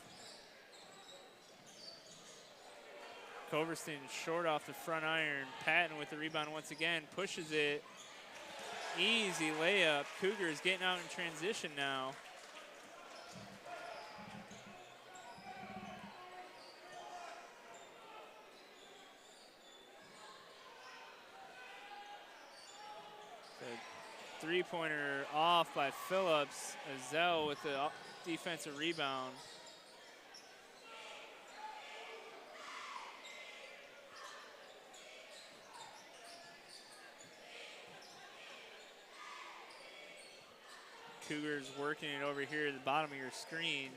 Culverston short off the front iron. Patton with the rebound once again, pushes it. Easy layup. Cougars getting out in transition now. Three-pointer off by Phillips. Azell with the defensive rebound. Cougars working it over here at the bottom of your screen.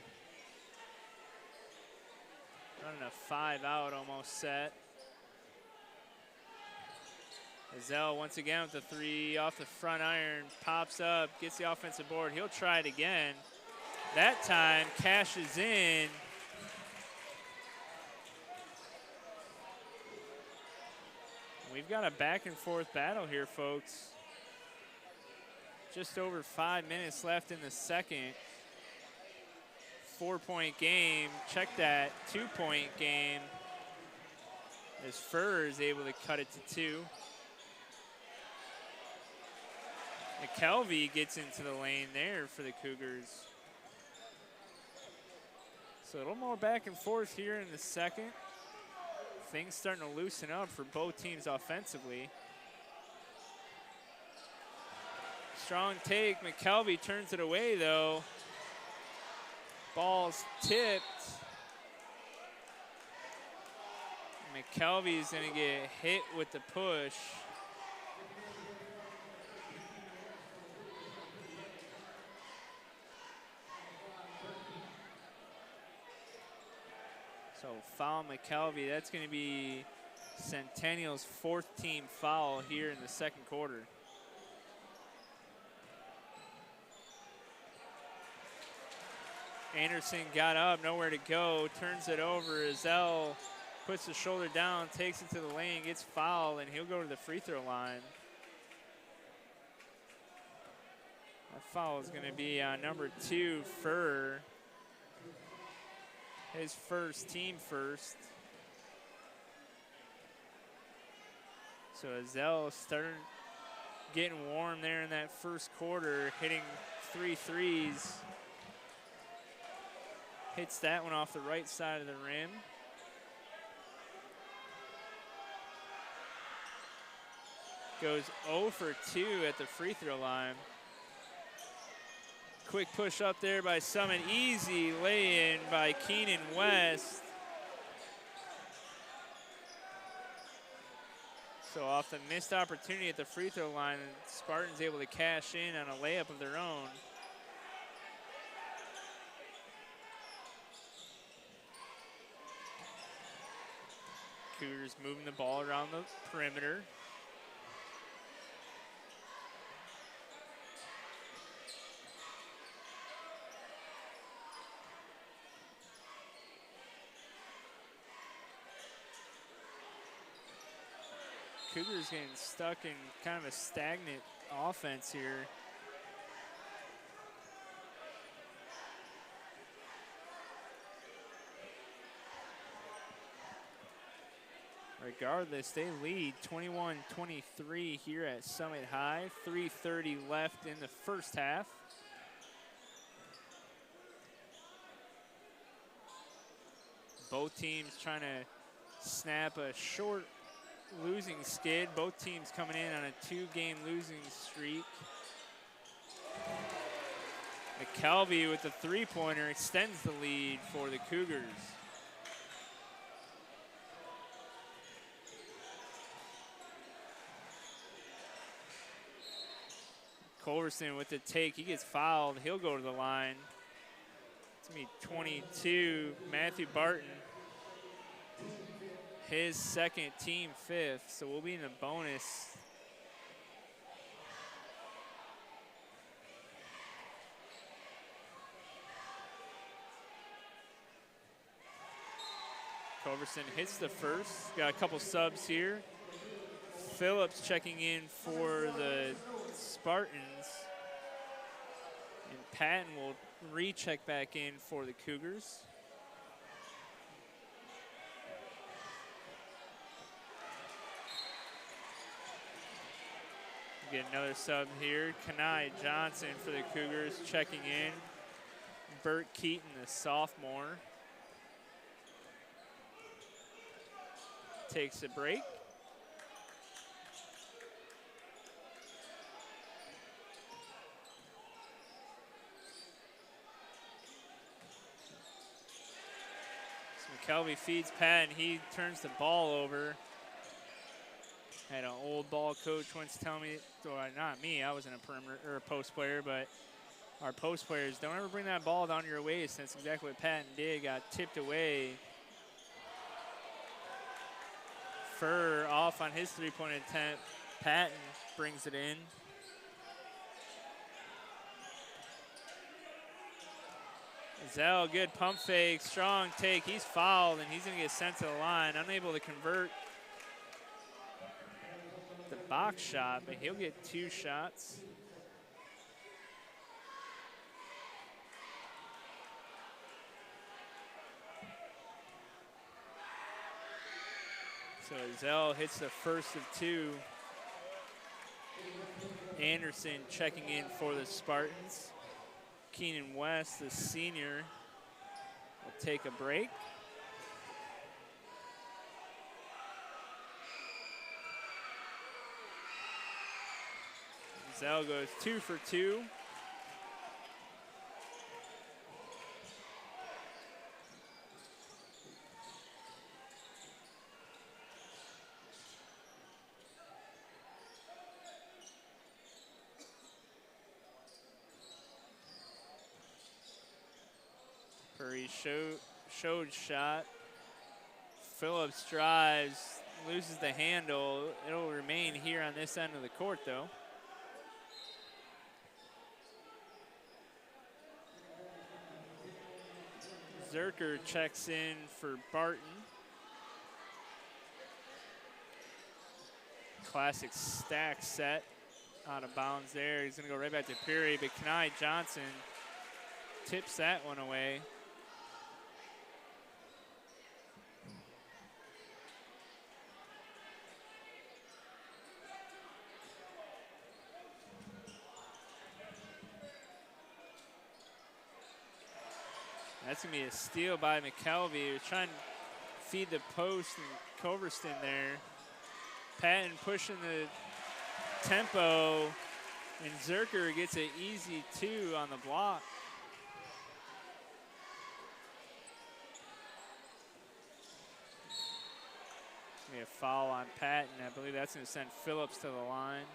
Running a 5-out almost set. Azell once again with the three off the front iron, pops up, gets the offensive board. He'll try it again. That time cashes in. We've got a back and forth battle here, folks. just over 5 minutes left in the second. 4-point game. Check that, 2-point game. As Furr is able to cut it to 2. McKelvey gets into the lane there for the Cougars. So a little more back and forth here in the second. Things starting to loosen up for both teams offensively. Strong take, McKelvey turns it away though. Ball's tipped. McKelvey's gonna get hit with the push. So foul McKelvey, that's gonna be Centennial's 4th team foul here in the second quarter. Anderson got up, nowhere to go, turns it over. Ezell puts the shoulder down, takes it to the lane, gets fouled, and he'll go to the free throw line. That foul is going to be on number 2, Furr. His first, team first. So Ezell started getting warm there in that first quarter, hitting 3 threes. Hits that one off the right side of the rim. Goes 0 for 2 at the free throw line. Quick push up there by Summit. Easy lay-in by Keenan West. So off the missed opportunity at the free throw line, Spartans able to cash in on a layup of their own. Cougars moving the ball around the perimeter. Cougars getting stuck in kind of a stagnant offense here. Regardless, they lead 21-23 here at Summit High. 3:30 left in the first half. Both teams trying to snap a short losing skid. Both teams coming in on a 2-game losing streak. McKelvey with the 3-pointer extends the lead for the Cougars. Culverson with the take, he gets fouled, he'll go to the line. It's gonna be 22, Matthew Barton. His second, team 5th, so we'll be in a bonus. Culverson hits the first, got a couple subs here. Phillips checking in for the Spartans. And Patton will recheck back in for the Cougars. Get another sub here. Kanai Johnson for the Cougars checking in. Bert Keaton, the sophomore. Takes a break. McKelvey feeds Pat, and he turns the ball over. Had an old ball coach once tell me, or not me, I wasn't a perimeter or a post player, but our post players, don't ever bring that ball down your waist. That's exactly what Patton did. Got tipped away. Furr off on his 3-point attempt. Patton brings it in. Zell, good pump fake, strong take. He's fouled, and he's going to get sent to the line. Unable to convert the box shot, but he'll get 2 shots. So Zell hits the first of two. Anderson checking in for the Spartans. Keenan West, the senior, will take a break. Zell goes 2 for 2. Breece showed shot. Phillips drives, loses the handle. It'll remain here on this end of the court, though. Zerker checks in for Barton. Classic stack set out of bounds there. He's going to go right back to Peary, but Kenai Johnson tips that one away. That's going to be a steal by McKelvey. He was trying to feed the post and Coverston there. Patton pushing the tempo, and Zerker gets an easy 2 on the block. It's going to be a foul on Patton. I believe that's going to send Phillips to the line.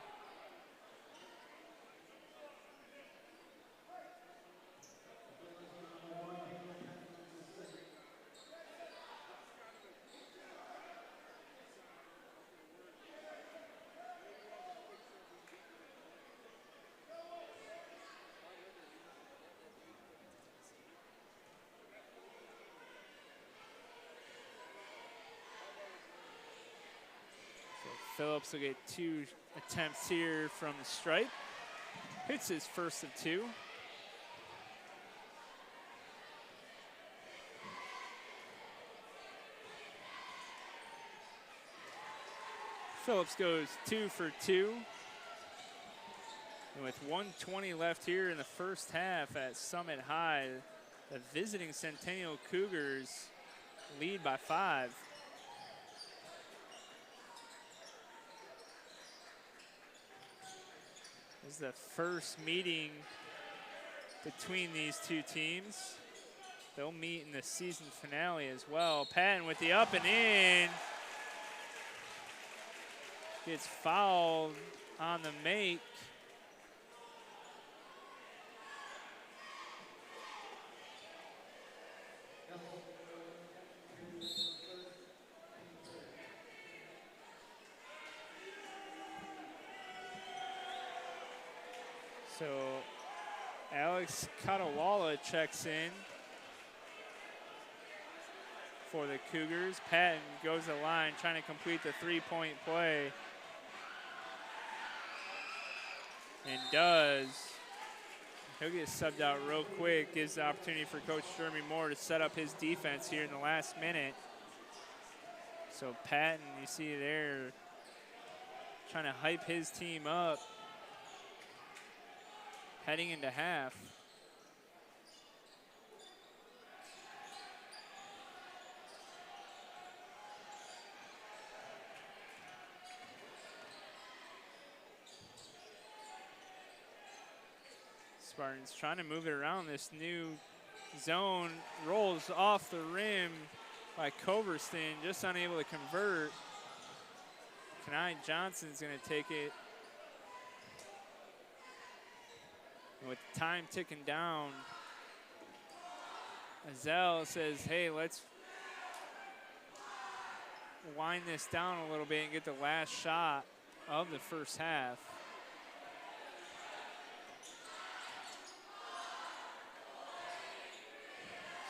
Phillips will get 2 attempts here from the stripe. Hits his first of 2. Phillips goes 2 for 2. And with 1:20 left here in the first half at Summit High, the visiting Centennial Cougars lead by 5. This is the first meeting between these two teams. They'll meet in the season finale as well. Patton with the up and in. Gets fouled on the make. So Alex Katawala checks in for the Cougars. Patton goes to the line trying to complete the 3-point play. And does. He'll get subbed out real quick. Gives the opportunity for Coach Jeremy Moore to set up his defense here in the last minute. So Patton, you see there, trying to hype his team up heading into half. Spartans trying to move it around this new zone. Rolls off the rim by Coverston, just unable to convert. Kenai Johnson's going to take it. And with time ticking down, Azell says, hey, let's wind this down a little bit and get the last shot of the first half.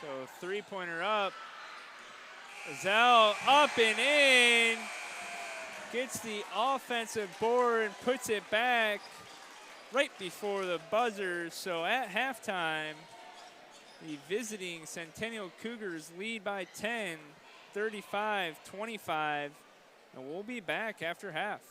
So three-pointer up. Azell up and in. Gets the offensive board and puts it back right before the buzzer. So at halftime, the visiting Centennial Cougars lead by 10, 35-25. And we'll be back after half.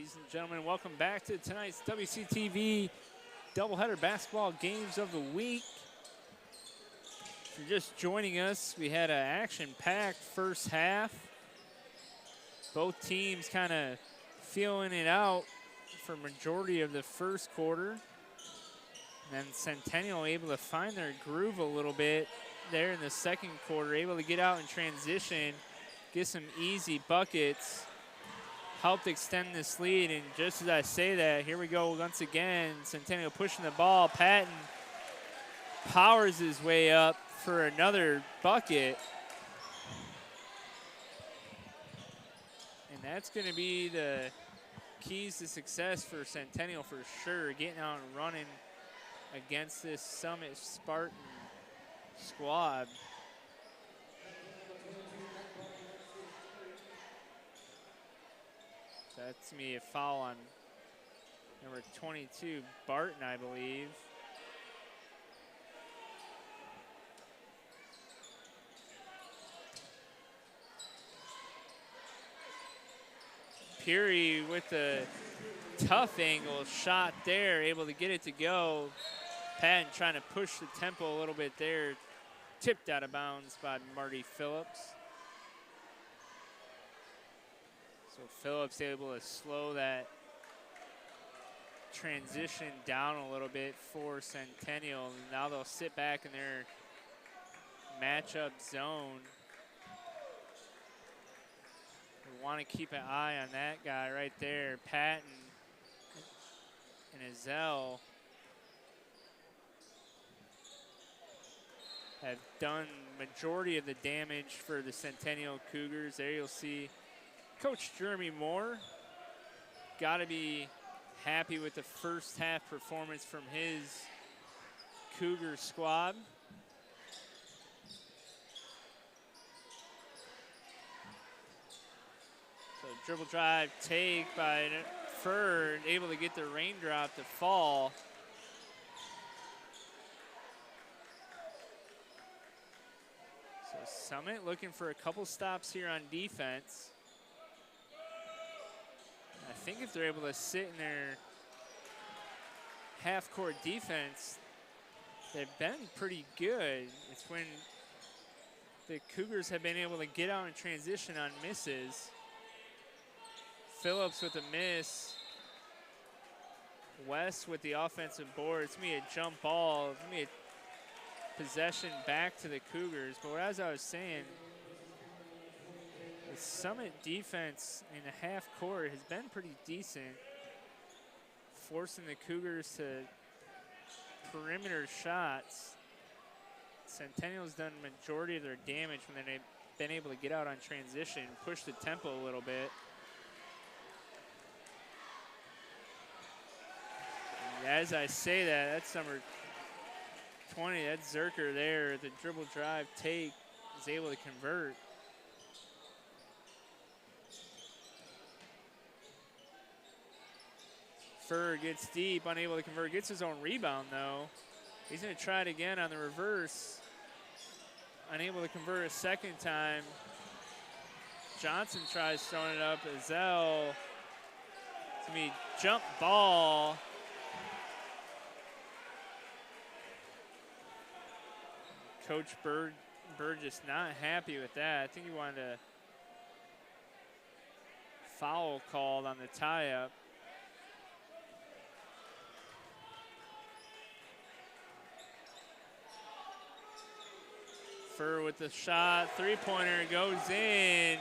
Ladies and gentlemen, welcome back to tonight's WCTV doubleheader basketball games of the week. If you're just joining us, we had an action-packed first half. Both teams kind of feeling it out for majority of the first quarter. And then Centennial able to find their groove a little bit there in the second quarter, able to get out in transition, get some easy buckets, helped extend this lead. And just as I say that, here we go once again. Centennial pushing the ball. Patton powers his way up for another bucket. And that's going to be the keys to success for Centennial for sure, getting out and running against this Summit Spartan squad. So that's me a foul on number 22, Barton, I believe. Peary with the tough angle shot there, able to get it to go. Patton trying to push the tempo a little bit there. Tipped out of bounds by Marty Phillips. So Phillips able to slow that transition down a little bit for Centennial. Now they'll sit back in their matchup zone. We want to keep an eye on that guy right there. Patton and Azell have done majority of the damage for the Centennial Cougars. There you'll see Coach Jeremy Moore. Got to be happy with the first half performance from his Cougar squad. So dribble drive take by Ferd, able to get the raindrop to fall. So Summit looking for a couple stops here on defense. I think if they're able to sit in their half-court defense, they've been pretty good. It's when the Cougars have been able to get out in transition on misses. Phillips with a miss. West with the offensive board. It's going to be a jump ball. It's going to be a possession back to the Cougars. But as I was saying, the Summit defense in the half court has been pretty decent, forcing the Cougars to perimeter shots. Centennial's done majority of their damage when they've been able to get out on transition, push the tempo a little bit. And as I say that, that's number 20, that's Zerker there. The dribble drive take is able to convert. Fur gets deep, unable to convert, gets his own rebound though. He's gonna try it again on the reverse. Unable to convert a second time. Johnson tries throwing it up. Azell. It's gonna be jump ball. Coach Burgess not happy with that. I think he wanted a foul called on the tie-up. Fur with the shot, three-pointer goes in.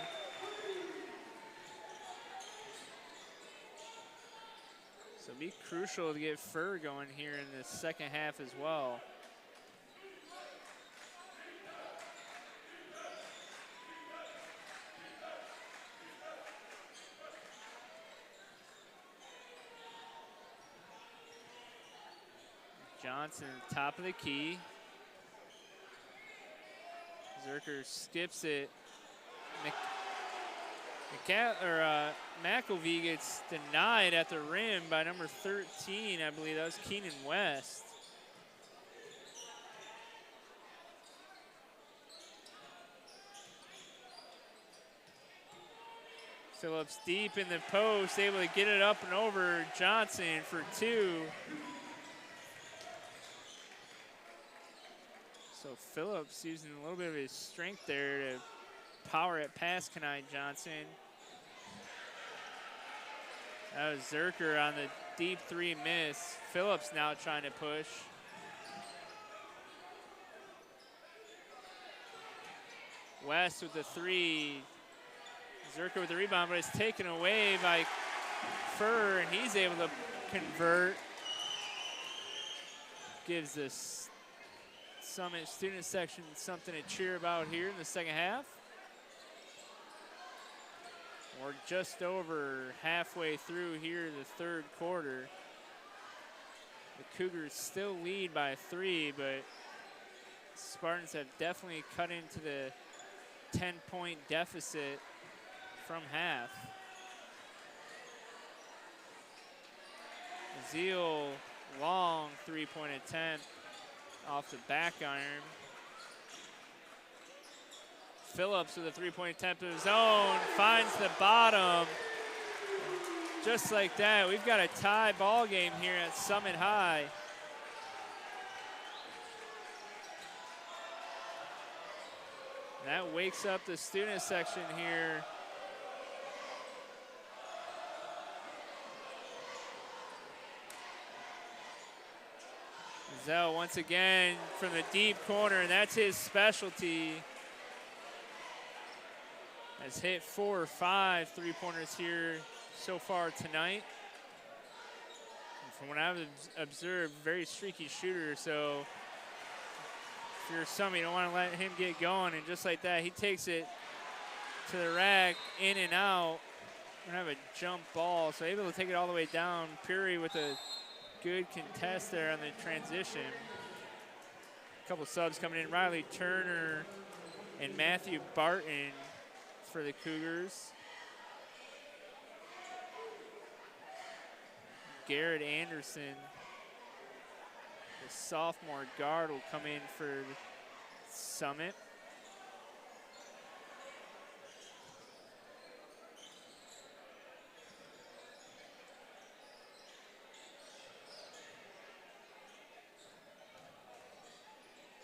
So be crucial to get Fur going here in the second half as well. Johnson, top of the key. Zerker skips it. McElvey gets denied at the rim by number 13, I believe that was Keenan West. Phillips deep in the post, able to get it up and over Johnson for 2. So Phillips using a little bit of his strength there to power it past Kenai Johnson. That was Zerker on the deep 3 miss. Phillips now trying to push. West with the 3. Zerker with the rebound, but it's taken away by Furr, and he's able to convert. Gives this Summit student section something to cheer about here in the second half. We're just over halfway through here the third quarter. The Cougars still lead by 3, but Spartans have definitely cut into the 10-point deficit from half. Zeal, long 3-point attempt off the back iron. Phillips with a 3-point attempt of his own, finds the bottom. Just like that, we've got a tie ball game here at Summit High. That wakes up the student section here. Zell once again from the deep corner, and that's his specialty. Has hit 4 or 5 3-pointers here so far tonight. And from what I've observed, very streaky shooter, so if you're Summit, you don't want to let him get going, and just like that, he takes it to the rack, in and out. We're gonna have a jump ball, so able to take it all the way down. Puri with a good contest there on the transition. A couple subs coming in. Riley Turner and Matthew Barton for the Cougars. Garrett Anderson, the sophomore guard, will come in for Summit.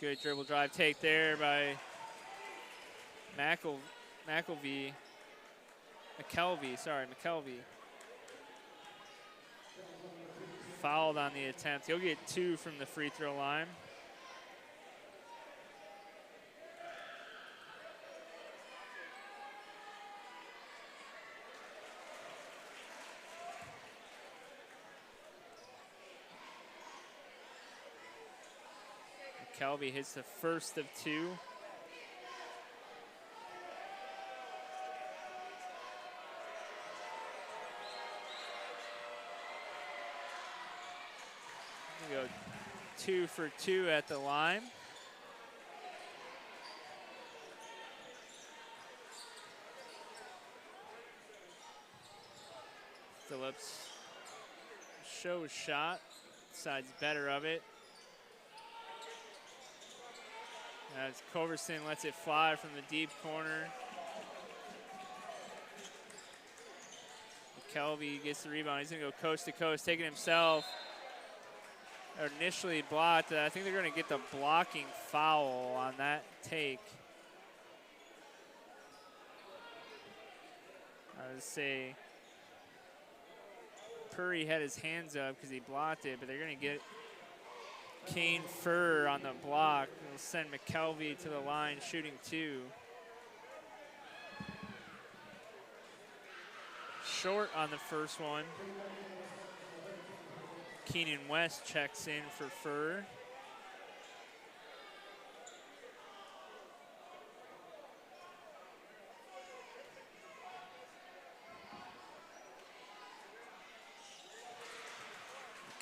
Good dribble drive take there by McKelvey. Fouled on the attempt. He'll get 2 from the free throw line. McKelvey hits the first of 2. Go 2 for 2 at the line. Phillips shows shot, decides better of it. As Culverson lets it fly from the deep corner. McKelvey gets the rebound. He's gonna go coast to coast, take it himself. Initially blocked. I think they're gonna get the blocking foul on that take. I would say Puri had his hands up because he blocked it, but they're gonna get Kane Furr on the block. It'll send McKelvey to the line shooting 2. Short on the first one. Keenan West checks in for Furr.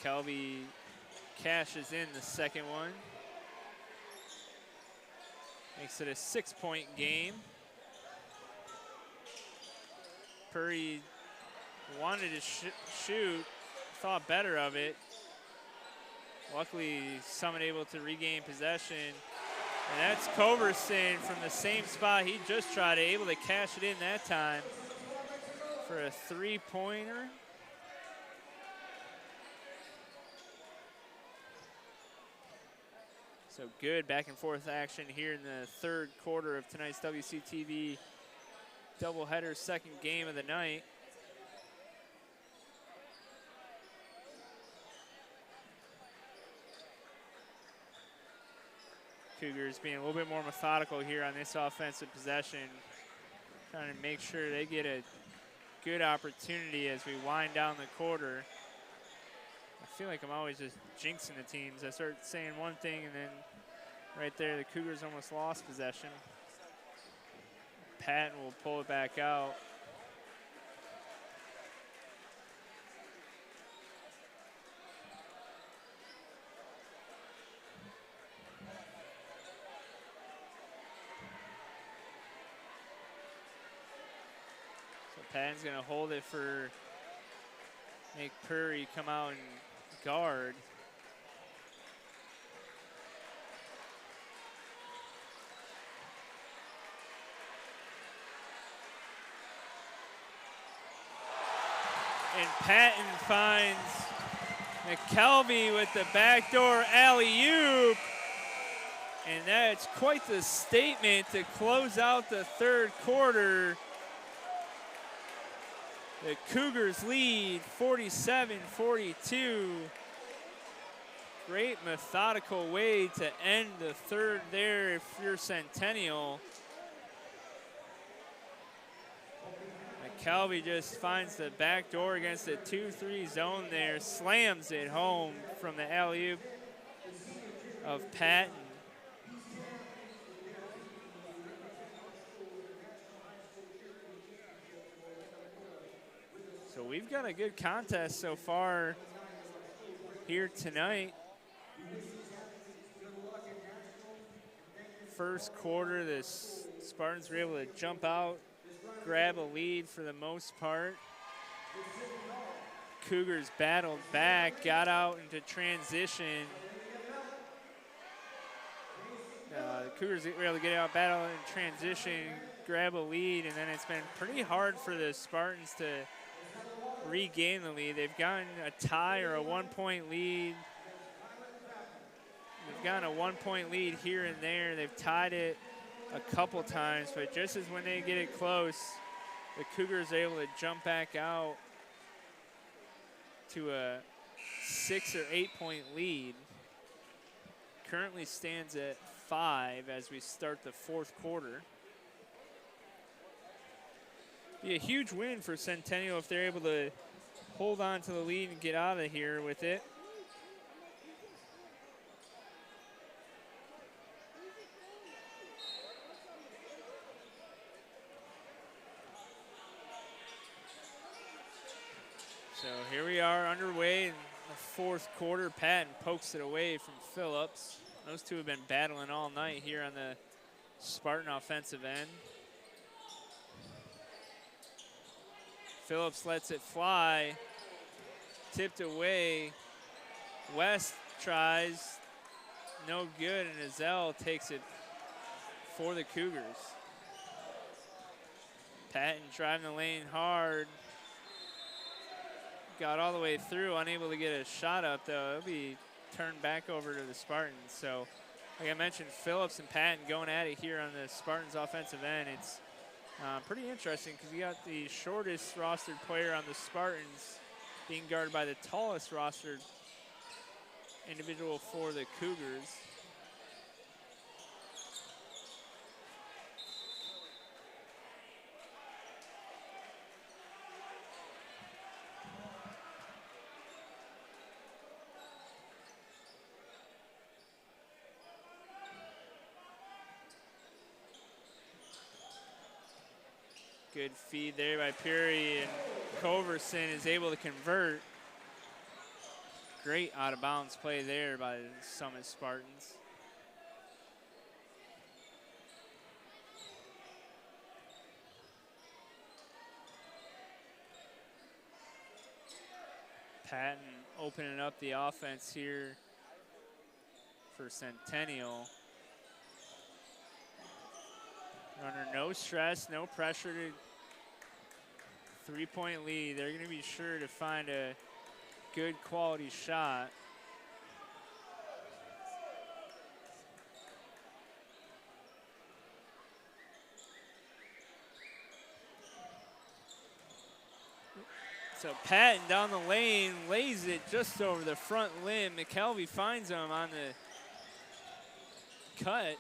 McKelvey cashes in the second one. Makes it a 6-point game. Puri wanted to shoot, thought better of it. Luckily, Summit able to regain possession. And that's Culverson from the same spot he just tried, able to cash it in that time. for a three-pointer. So good back and forth action here in the third quarter of tonight's WCTV doubleheader, second game of the night. Cougars being a little bit more methodical here on this offensive possession, trying to make sure they get a good opportunity as we wind down the quarter. I feel like I'm always just jinxing the teams. I start saying one thing and then right there the Cougars almost lost possession. Patton will pull it back out. So Patton's gonna hold it for, make Puri come out and guard. And Patton finds McKelvey with the backdoor alley-oop. And that's quite the statement to close out the third quarter. The Cougars lead 47-42. Great methodical way to end the third there if you're Centennial. McKelvey just finds the back door against the 2-3 zone there, slams it home from the alley-oop of Patton. So we've got a good contest so far here tonight. First quarter, the Spartans were able to jump out, grab a lead for the most part. Cougars battled back, got out into transition. The Cougars were able to get out, battle in transition, grab a lead, and then it's been pretty hard for the Spartans to regain the lead. They've gotten a tie or a 1-point lead. They've gotten a 1-point lead here and there. They've tied it a couple times, but just as when they get it close, the Cougars are able to jump back out to a 6 or 8-point lead. Currently stands at 5 as we start the fourth quarter. Be a huge win for Centennial if they're able to hold on to the lead and get out of here with it. So here we are underway in the fourth quarter. Patton pokes it away from Phillips. Those two have been battling all night here on the Spartan offensive end. Phillips lets it fly, tipped away. West tries, no good, and Azell takes it for the Cougars. Patton driving the lane hard. Got all the way through, unable to get a shot up though. It'll be turned back over to the Spartans. So, like I mentioned, Phillips and Patton going at it here on the Spartans offensive end. It's pretty interesting because you got the shortest rostered player on the Spartans being guarded by the tallest rostered individual for the Cougars. Good feed there by Puri, and Culverson is able to convert. Great out of bounds play there by the Summit Spartans. Patton opening up the offense here for Centennial. Under no stress, no pressure to 3-point lead. They're going to be sure to find a good quality shot. So Patton down the lane, lays it just over the front limb. McKelvey finds him on the cut.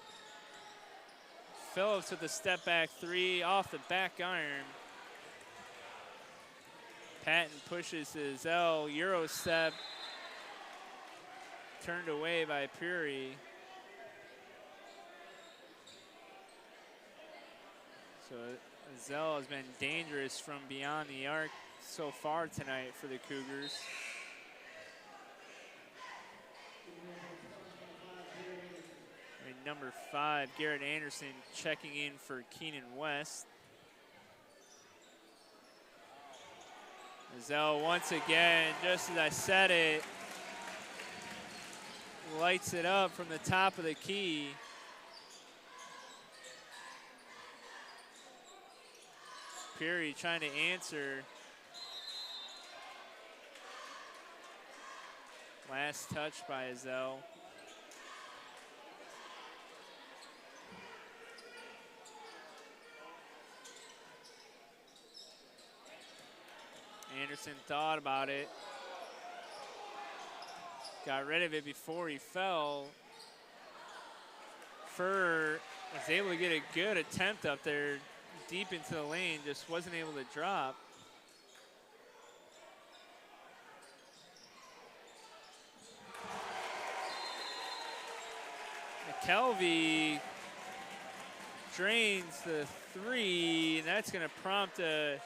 Phillips with the step back three off the back iron. Patton pushes to Zell, Euro step. Turned away by Puri. So Zell has been dangerous from beyond the arc so far tonight for the Cougars. And number 5, Garrett Anderson checking in for Keenan West. Zell once again, just as I said it, lights it up from the top of the key. Puri trying to answer. Last touch by Zell. Anderson thought about it. Got rid of it before he fell. Furr was able to get a good attempt up there deep into the lane, just wasn't able to drop. McKelvey drains the three, and that's going to prompt a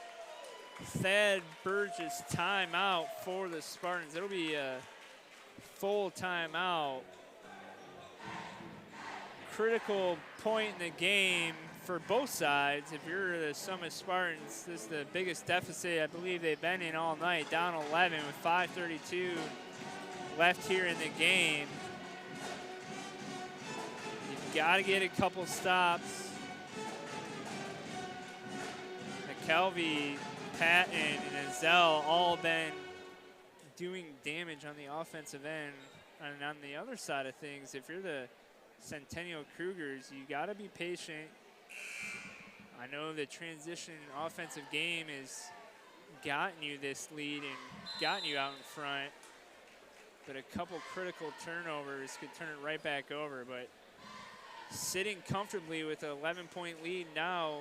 Thad Burgess timeout for the Spartans. It'll be a full timeout. Critical point in the game for both sides. If you're the Summit Spartans, this is the biggest deficit I believe they've been in all night, down 11 with 5:32 left here in the game. You've got to get a couple stops. McKelvey, Patton, and Zell all been doing damage on the offensive end. And on the other side of things, if you're the Centennial Cougars, you got to be patient. I know the transition offensive game has gotten you this lead and gotten you out in front, but a couple critical turnovers could turn it right back over. But sitting comfortably with an 11-point lead now,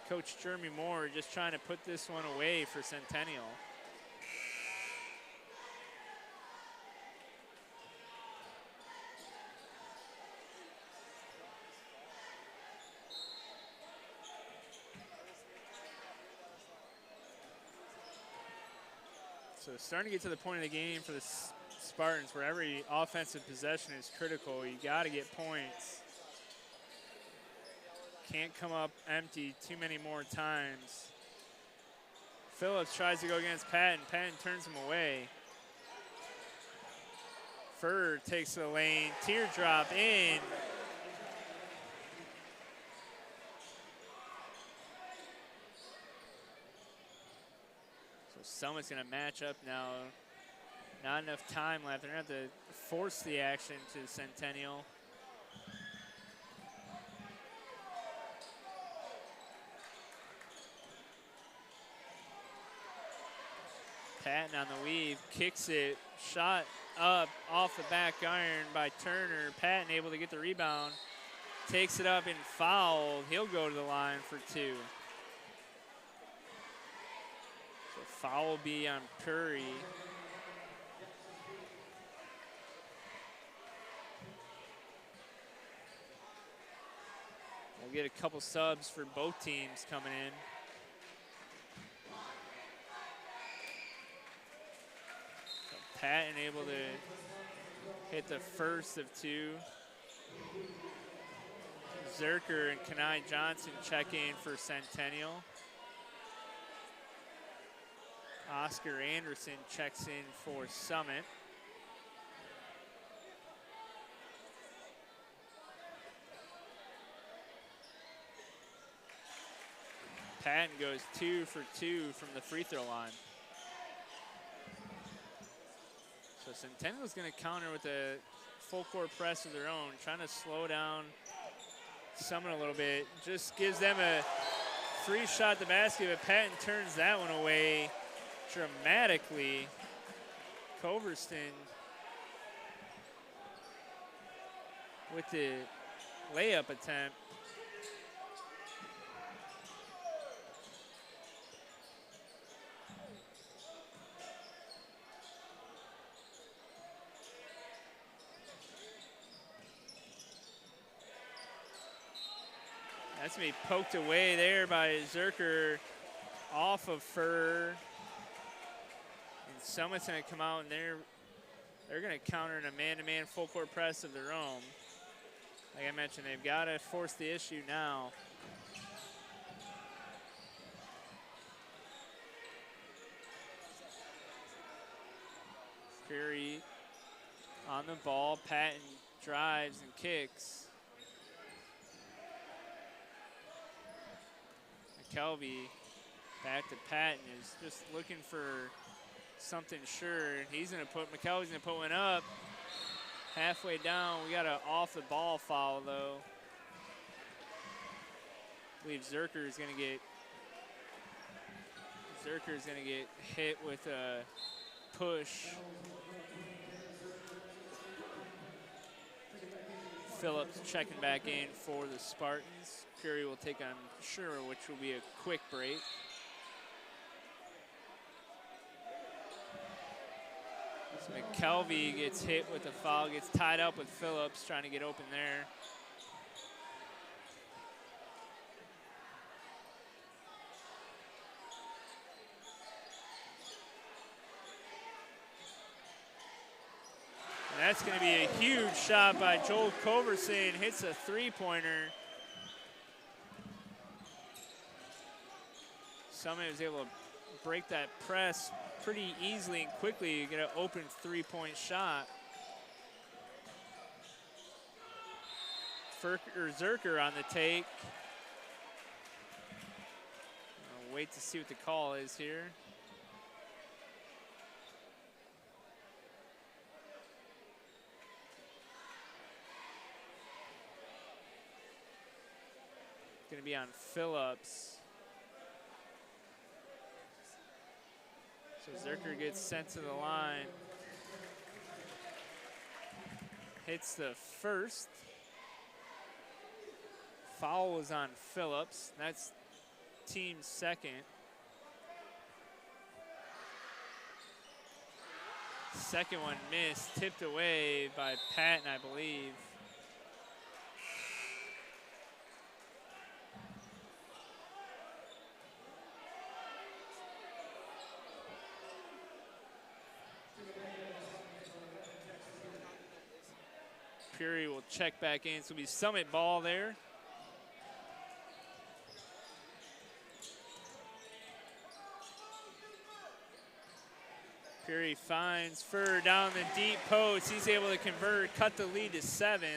Coach Jeremy Moore just trying to put this one away for Centennial. So starting to get to the point of the game for the Spartans where every offensive possession is critical. You got to get points. Can't come up empty too many more times. Phillips tries to go against Patton. Patton turns him away. Furr takes the lane. Teardrop in. So Summit's going to match up now. Not enough time left. They're going to have to force the action to Centennial. Patton on the weave, kicks it, shot up off the back iron by Turner. Patton able to get the rebound, takes it up and fouled. He'll go to the line for 2. So foul will be on Puri. We'll get a couple subs for both teams coming in. Patton able to hit the first of 2. Zerker and Kenai Johnson check in for Centennial. Oscar Anderson checks in for Summit. Patton goes 2 for 2 from the free throw line. So Centennial's going to counter with a full court press of their own, trying to slow down Summit a little bit. Just gives them a free shot at the basket, but Patton turns that one away dramatically. Culverston with the layup attempt. That's going to be poked away there by Zerker off of Furr. And Summit's going to come out, and they're going to counter in a man-to-man full court press of their own. Like I mentioned, they've got to force the issue now. Fury on the ball. Patton drives and kicks. McKelvey back to Patton, is just looking for something sure. McKelvey's gonna put one up. Halfway down, we got an off the ball foul though. I believe Zerker's gonna get hit with a push. Phillips checking back in for the Spartans. Fury will take on Sure, which will be a quick break. So McKelvey gets hit with a foul, gets tied up with Phillips, trying to get open there. And that's going to be a huge shot by Joel Culverson. Hits a three-pointer. Summit was able to break that press pretty easily and quickly, get an open three-point shot. Zerker on the take. I'll wait to see what the call is here. It's going to be on Phillips. So Zerker gets sent to the line. Hits the first. Foul was on Phillips. That's team's second. Second one missed, tipped away by Patton, I believe. Fury will check back in, so it'll be Summit ball there. Fury finds Furr down the deep post. He's able to convert, cut the lead to 7.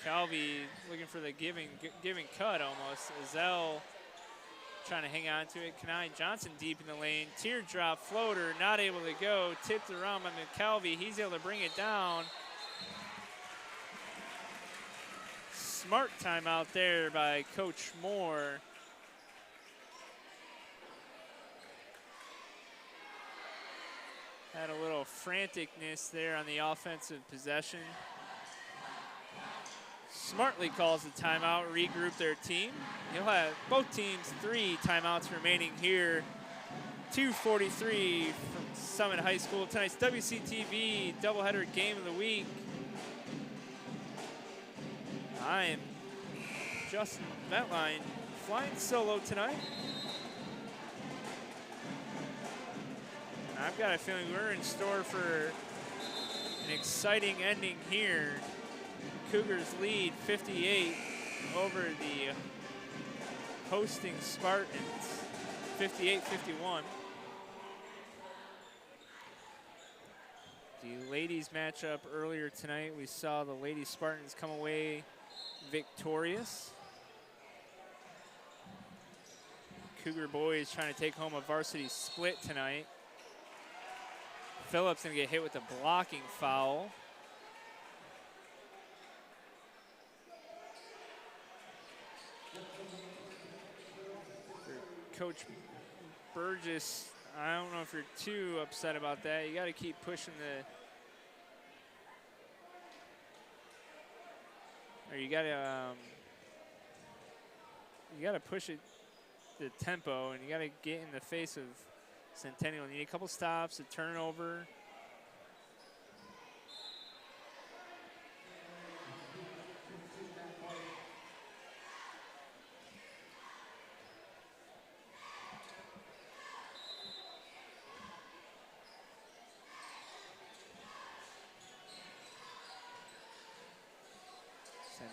Calvi looking for the giving cut almost. Ezell trying to hang on to it. Kenai Johnson deep in the lane. Teardrop floater, not able to go. Tipped around by McKelvey. He's able to bring it down. Smart timeout there by Coach Moore. Had a little franticness there on the offensive possession. Smartly calls the timeout, regroup their team. You'll have both teams 3 timeouts remaining here. 2:43 from Summit High School. Tonight's WCTV doubleheader game of the week. I am Justin Ventline, flying solo tonight. I've got a feeling we're in store for an exciting ending here. Cougars lead 58 over the hosting Spartans, 58-51. The ladies matchup earlier tonight, we saw the Lady Spartans come away victorious. Cougar boys trying to take home a varsity split tonight. Phillips gonna get hit with a blocking foul. For Coach Burgess, I don't know if you're too upset about that. You gotta keep pushing you gotta push it, the tempo, and you gotta get in the face of Centennial. You need a couple stops, a turnover.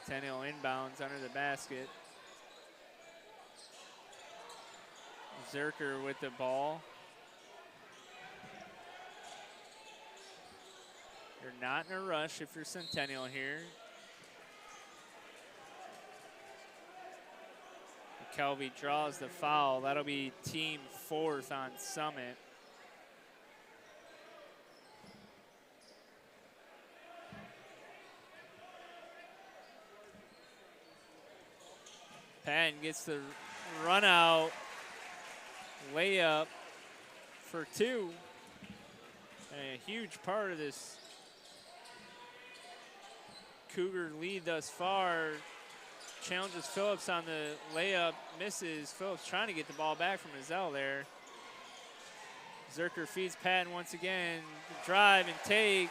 Centennial inbounds under the basket. Zerker with the ball. You're not in a rush if you're Centennial here. McKelvey draws the foul. That'll be team 4th on Summit. Patton gets the run out, layup for 2. And a huge part of this Cougar lead thus far. Challenges Phillips on the layup, misses. Phillips trying to get the ball back from Azell there. Zerker feeds Patton once again. Drive and take,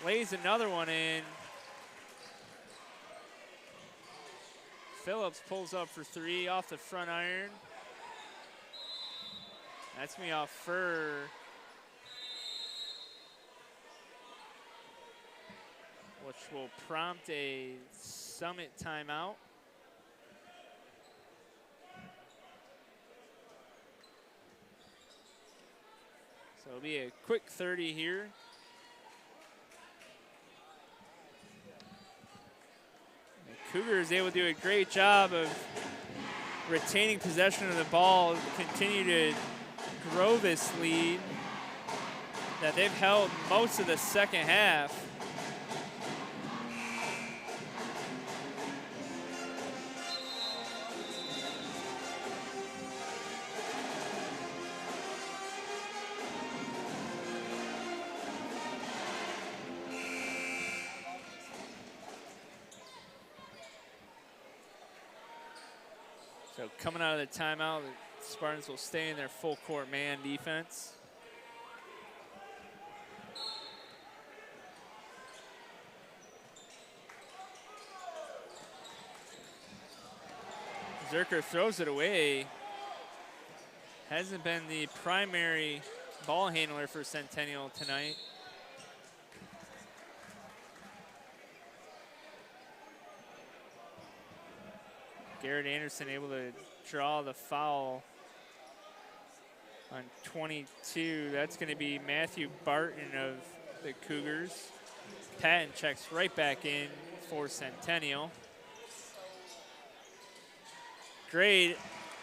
lays another one in. Phillips pulls up for 3 off the front iron. That's me off Fur. Which will prompt a Summit timeout. So it'll be a quick 30 here. Cougars able to do a great job of retaining possession of the ball, continue to grow this lead that they've held most of the second half. So coming out of the timeout, the Spartans will stay in their full court man defense. Zerker throws it away. Hasn't been the primary ball handler for Centennial tonight. Garrett Anderson able to draw the foul on 22. That's going to be Matthew Barton of the Cougars. Patton checks right back in for Centennial. Great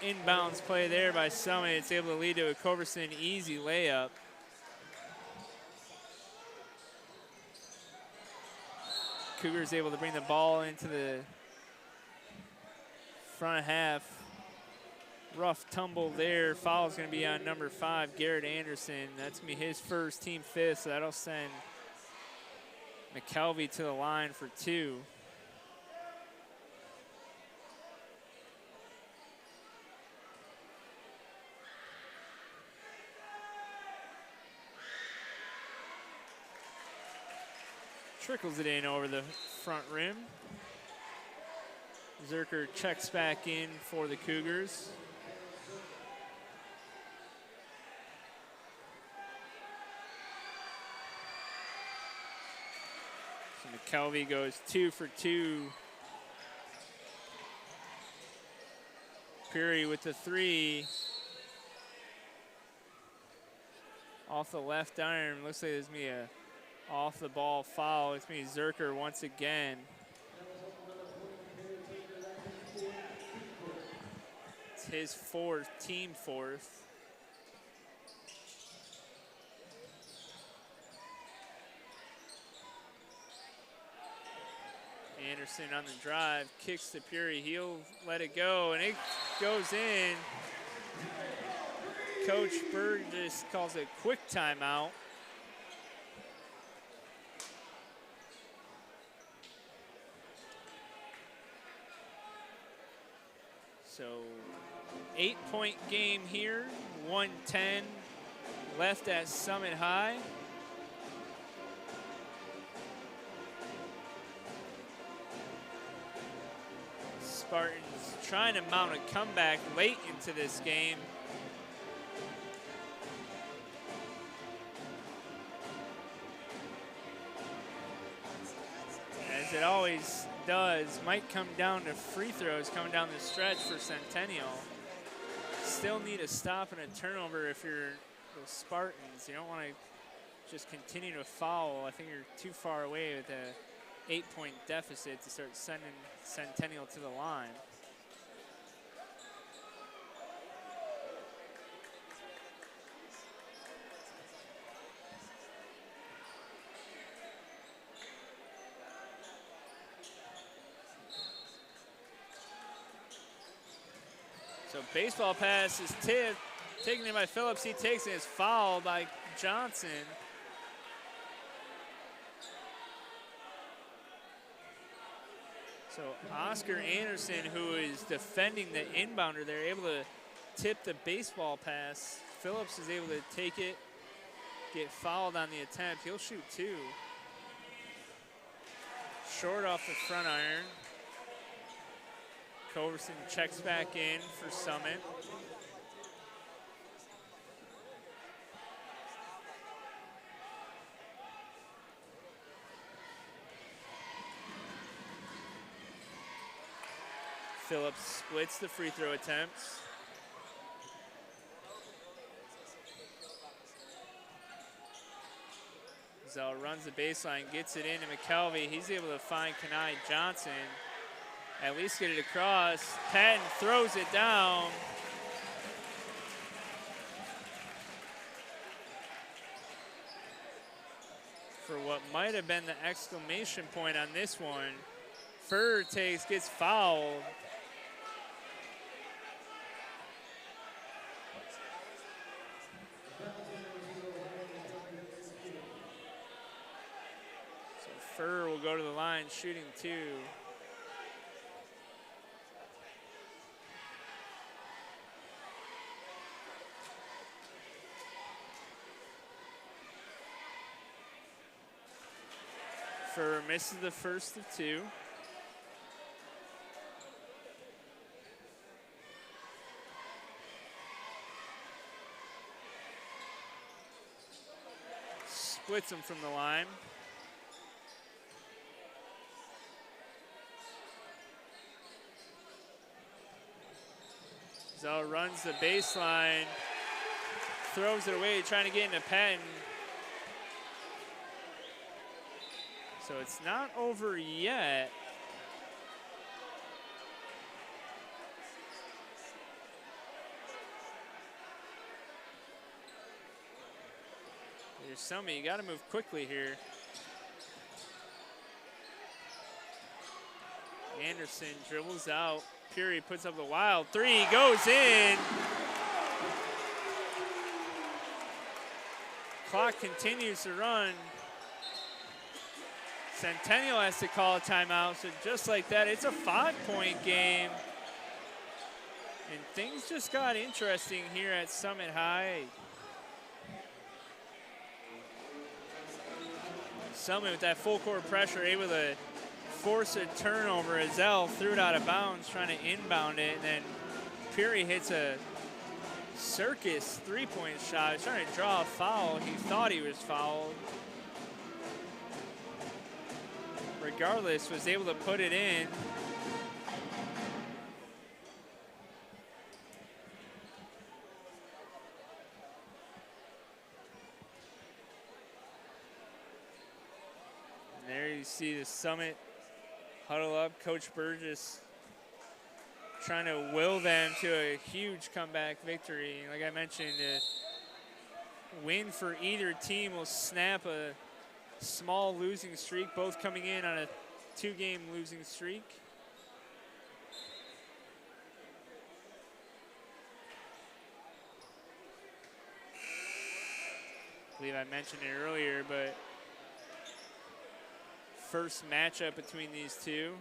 inbounds play there by Summit. It's able to lead to a Culverson easy layup. Cougars able to bring the ball into the front half. Rough tumble there. Foul's going to be on number 5, Garrett Anderson. That's going to be his first, team 5th, so that'll send McKelvey to the line for 2. Trickles it in over the front rim. Zerker checks back in for the Cougars. So McKelvey goes 2 for 2. Peary with the 3. Off the left iron. Looks like there's going to be a off the ball foul. It's going to be Zerker once again. his fourth, team fourth. Anderson on the drive, kicks to Peary. He'll let it go, and it goes in. Coach Burgess calls a quick timeout. So 8-point game here, 1:10 left at Summit High. Spartans trying to mount a comeback late into this game. As it always does, might come down to free throws coming down the stretch for Centennial. Still need a stop and a turnover if you're the Spartans. You don't want to just continue to foul. I think you're too far away with a 8-point deficit to start sending Centennial to the line. So baseball pass is tipped, taken in by Phillips. He takes it, is fouled by Johnson. So Oscar Anderson, who is defending the inbounder, they're able to tip the baseball pass. Phillips is able to take it, get fouled on the attempt. He'll shoot two. Short off the front iron. Culverson checks back in for Summit. Phillips splits the free throw attempts. Zell runs the baseline, gets it into McKelvey. He's able to find Kenai Johnson. At least get it across. Patton throws it down. For what might have been the exclamation point on this one. Furr gets fouled. So Furr will go to the line shooting two. Furr misses the first of two. Splits him from the line. Zell runs the baseline, throws it away, trying to get into Patton. So it's not over yet. There's somebody, you got to move quickly here. Anderson dribbles out. Peary puts up the wild three, goes in. Clock continues to run. Centennial has to call a timeout, so just like that, it's a 5-point game. And things just got interesting here at Summit High. Summit with that full court pressure, able to force a turnover as Zell threw it out of bounds, trying to inbound it, and then Peary hits a circus three-point shot. He's trying to draw a foul. He thought he was fouled. Regardless, was able to put it in. And there you see the Summit huddle up. Coach Burgess trying to will them to a huge comeback victory. Like I mentioned, a win for either team will snap a small losing streak, both coming in on a 2-game losing streak. I believe I mentioned it earlier, but first matchup between these two.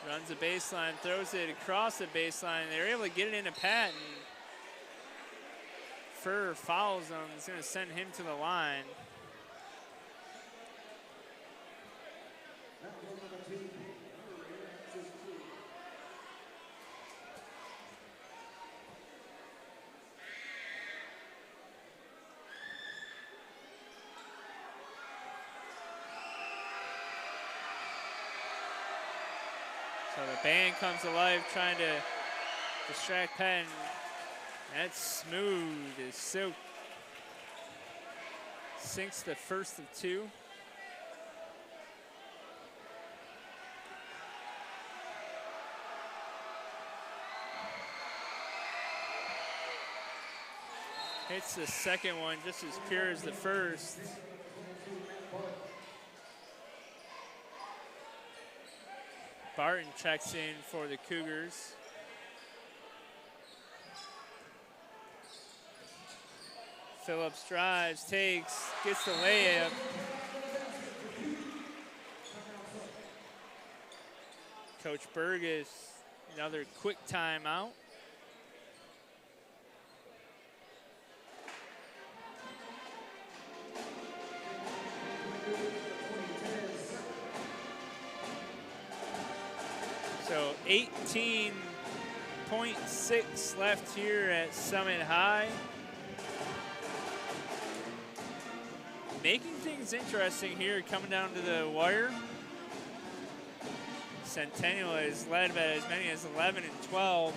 Runs the baseline, throws it across the baseline. They're able to get it into Patton. Furr fouls him. It's going to send him to the line. So the band comes to life, trying to distract Patton. That's smooth as silk. Sinks the first of 2. Hits the second one just as pure as the first. Barton checks in for the Cougars. Phillips drives, takes, gets the layup. Coach Burgess, another quick timeout. So 18.6 left here at Summit High. Making things interesting here, coming down to the wire. Centennial is led by as many as 11 and 12.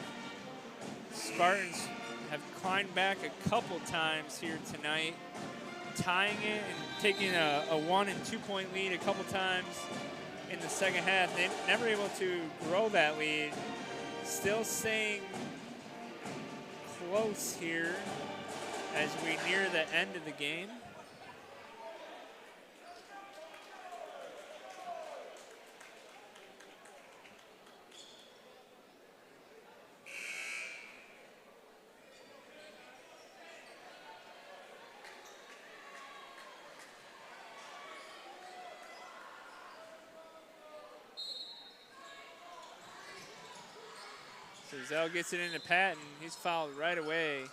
Spartans have climbed back a couple times here tonight, tying it and taking a 1- and 2-point lead a couple times in the second half. They're never able to grow that lead. Still staying close here as we near the end of the game. So Zell gets it into Patton. He's fouled right away.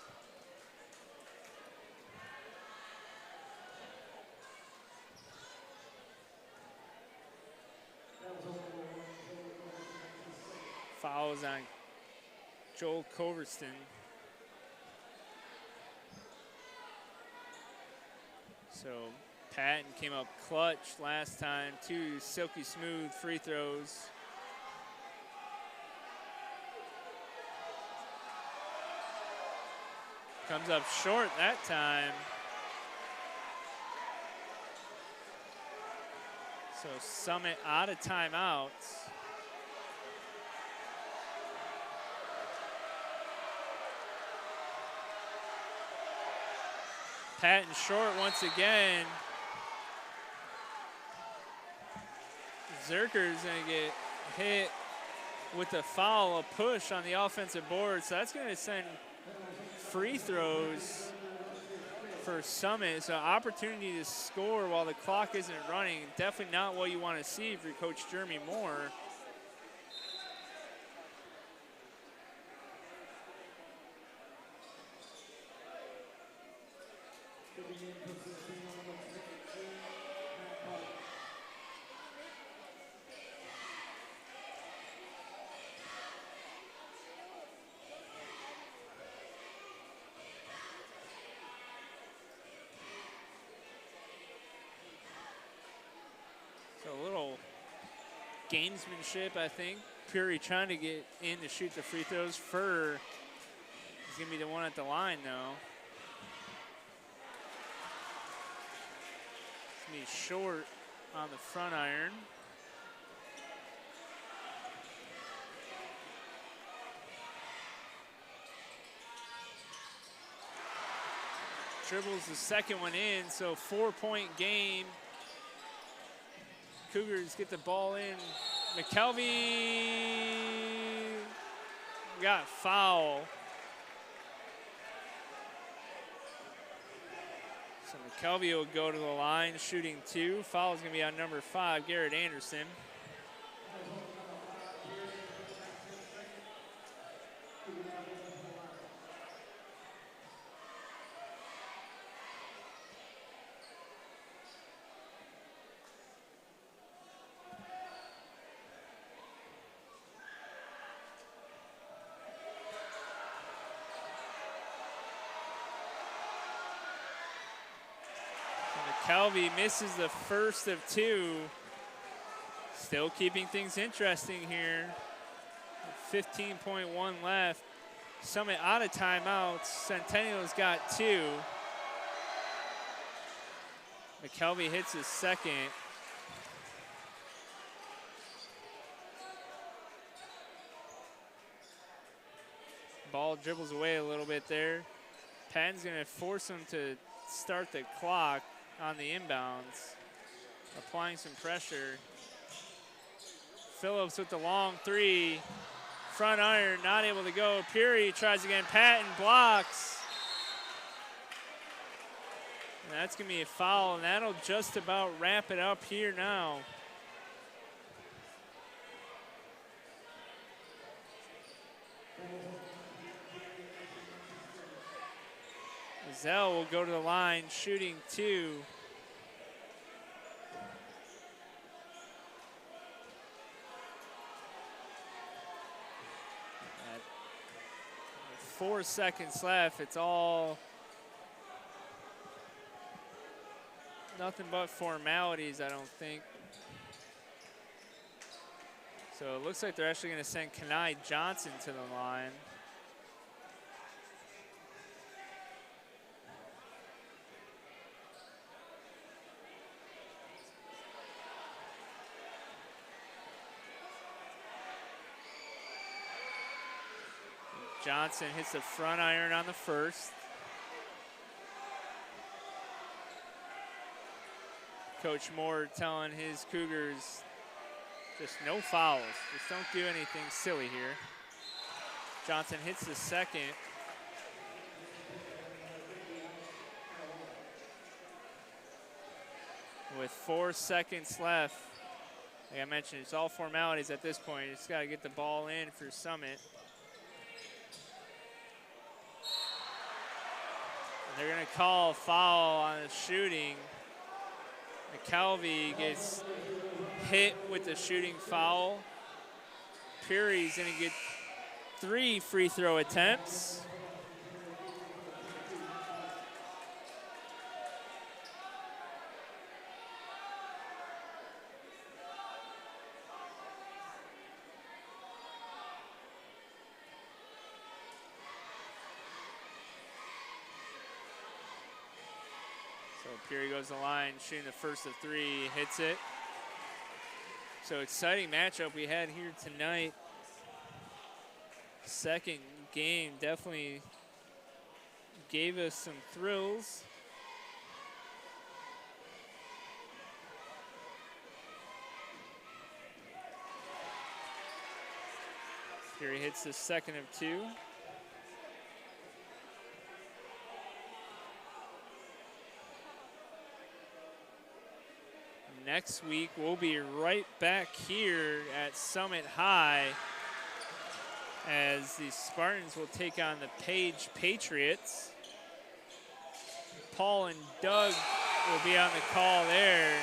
Fouls on Joel Coverston. So Patton came up clutch last time. 2 silky smooth free throws. Comes up short that time. So Summit out of timeouts. Patton short once again. Zerker's gonna get hit with a foul, a push on the offensive board. So that's gonna send free throws for Summit. So opportunity to score while the clock isn't running. Definitely not what you want to see if you're Coach Jeremy Moore. gamesmanship, I think. Puri trying to get in to shoot the free throws. Furr is going to be the one at the line, though. It's going to be short on the front iron. Dribbles the second one in, so 4-point game. Cougars get the ball in. McKelvey got foul. So McKelvey will go to the line, shooting 2. Foul is going to be on number 5, Garrett Anderson. McKelvey misses the first of 2. Still keeping things interesting here. 15.1 left. Summit out of timeouts. Centennial's got 2. McKelvey hits his second. Ball dribbles away a little bit there. Patton's going to force him to start the clock on the inbounds, applying some pressure. Phillips with the long 3. Front iron, not able to go. Puri tries again. Patton blocks. And that's going to be a foul, and that'll just about wrap it up here now. Zell will go to the line, shooting 2. At 4 seconds left, it's all nothing but formalities, I don't think. So it looks like they're actually going to send Kenai Johnson to the line. Johnson hits the front iron on the first. Coach Moore telling his Cougars just no fouls. Just don't do anything silly here. Johnson hits the second. With 4 seconds left, like I mentioned, it's all formalities at this point. You just got to get the ball in for Summit. They're going to call a foul on the shooting. McKelvey gets hit with the shooting foul. Puri's going to get 3 free throw attempts. Puri goes to the line, shooting the first of 3, hits it. So exciting matchup we had here tonight. Second game definitely gave us some thrills. Puri hits the second of 2. Next week, we'll be right back here at Summit High as the Spartans will take on the Page Patriots. Paul and Doug will be on the call there.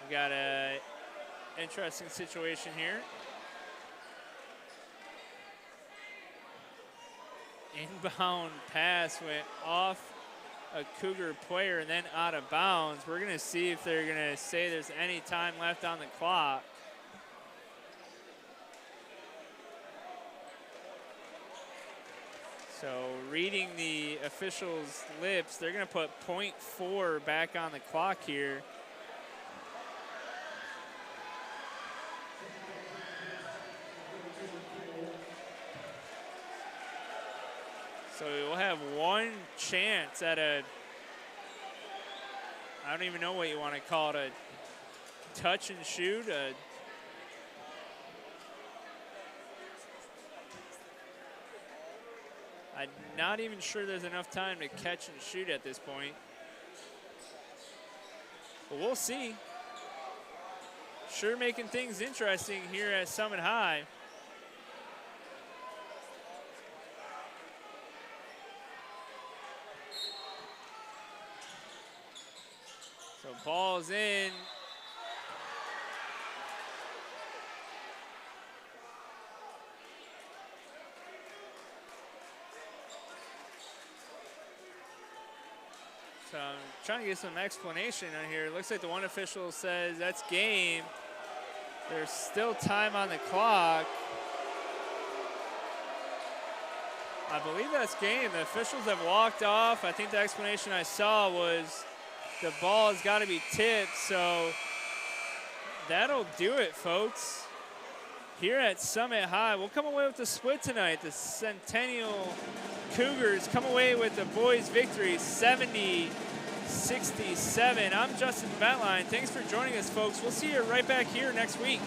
We got an interesting situation here. Inbound pass went off a Cougar player and then out of bounds. We're going to see if they're going to say there's any time left on the clock. So reading the officials' lips, they're going to put .4 back on the clock here. So we'll have one chance at I don't even know what you want to call it, a touch and shoot. I'm not even sure there's enough time to catch and shoot at this point. But we'll see. Sure making things interesting here at Summit High. So ball's in. So I'm trying to get some explanation on here. It looks like the one official says that's game. There's still time on the clock. I believe that's game. The officials have walked off. I think the explanation I saw was the ball has got to be tipped. So that'll do it, folks. Here at Summit High, we'll come away with the split tonight. The Centennial Cougars come away with the boys' victory, 70-67. I'm Justin Ventline. Thanks for joining us, folks. We'll see you right back here next week.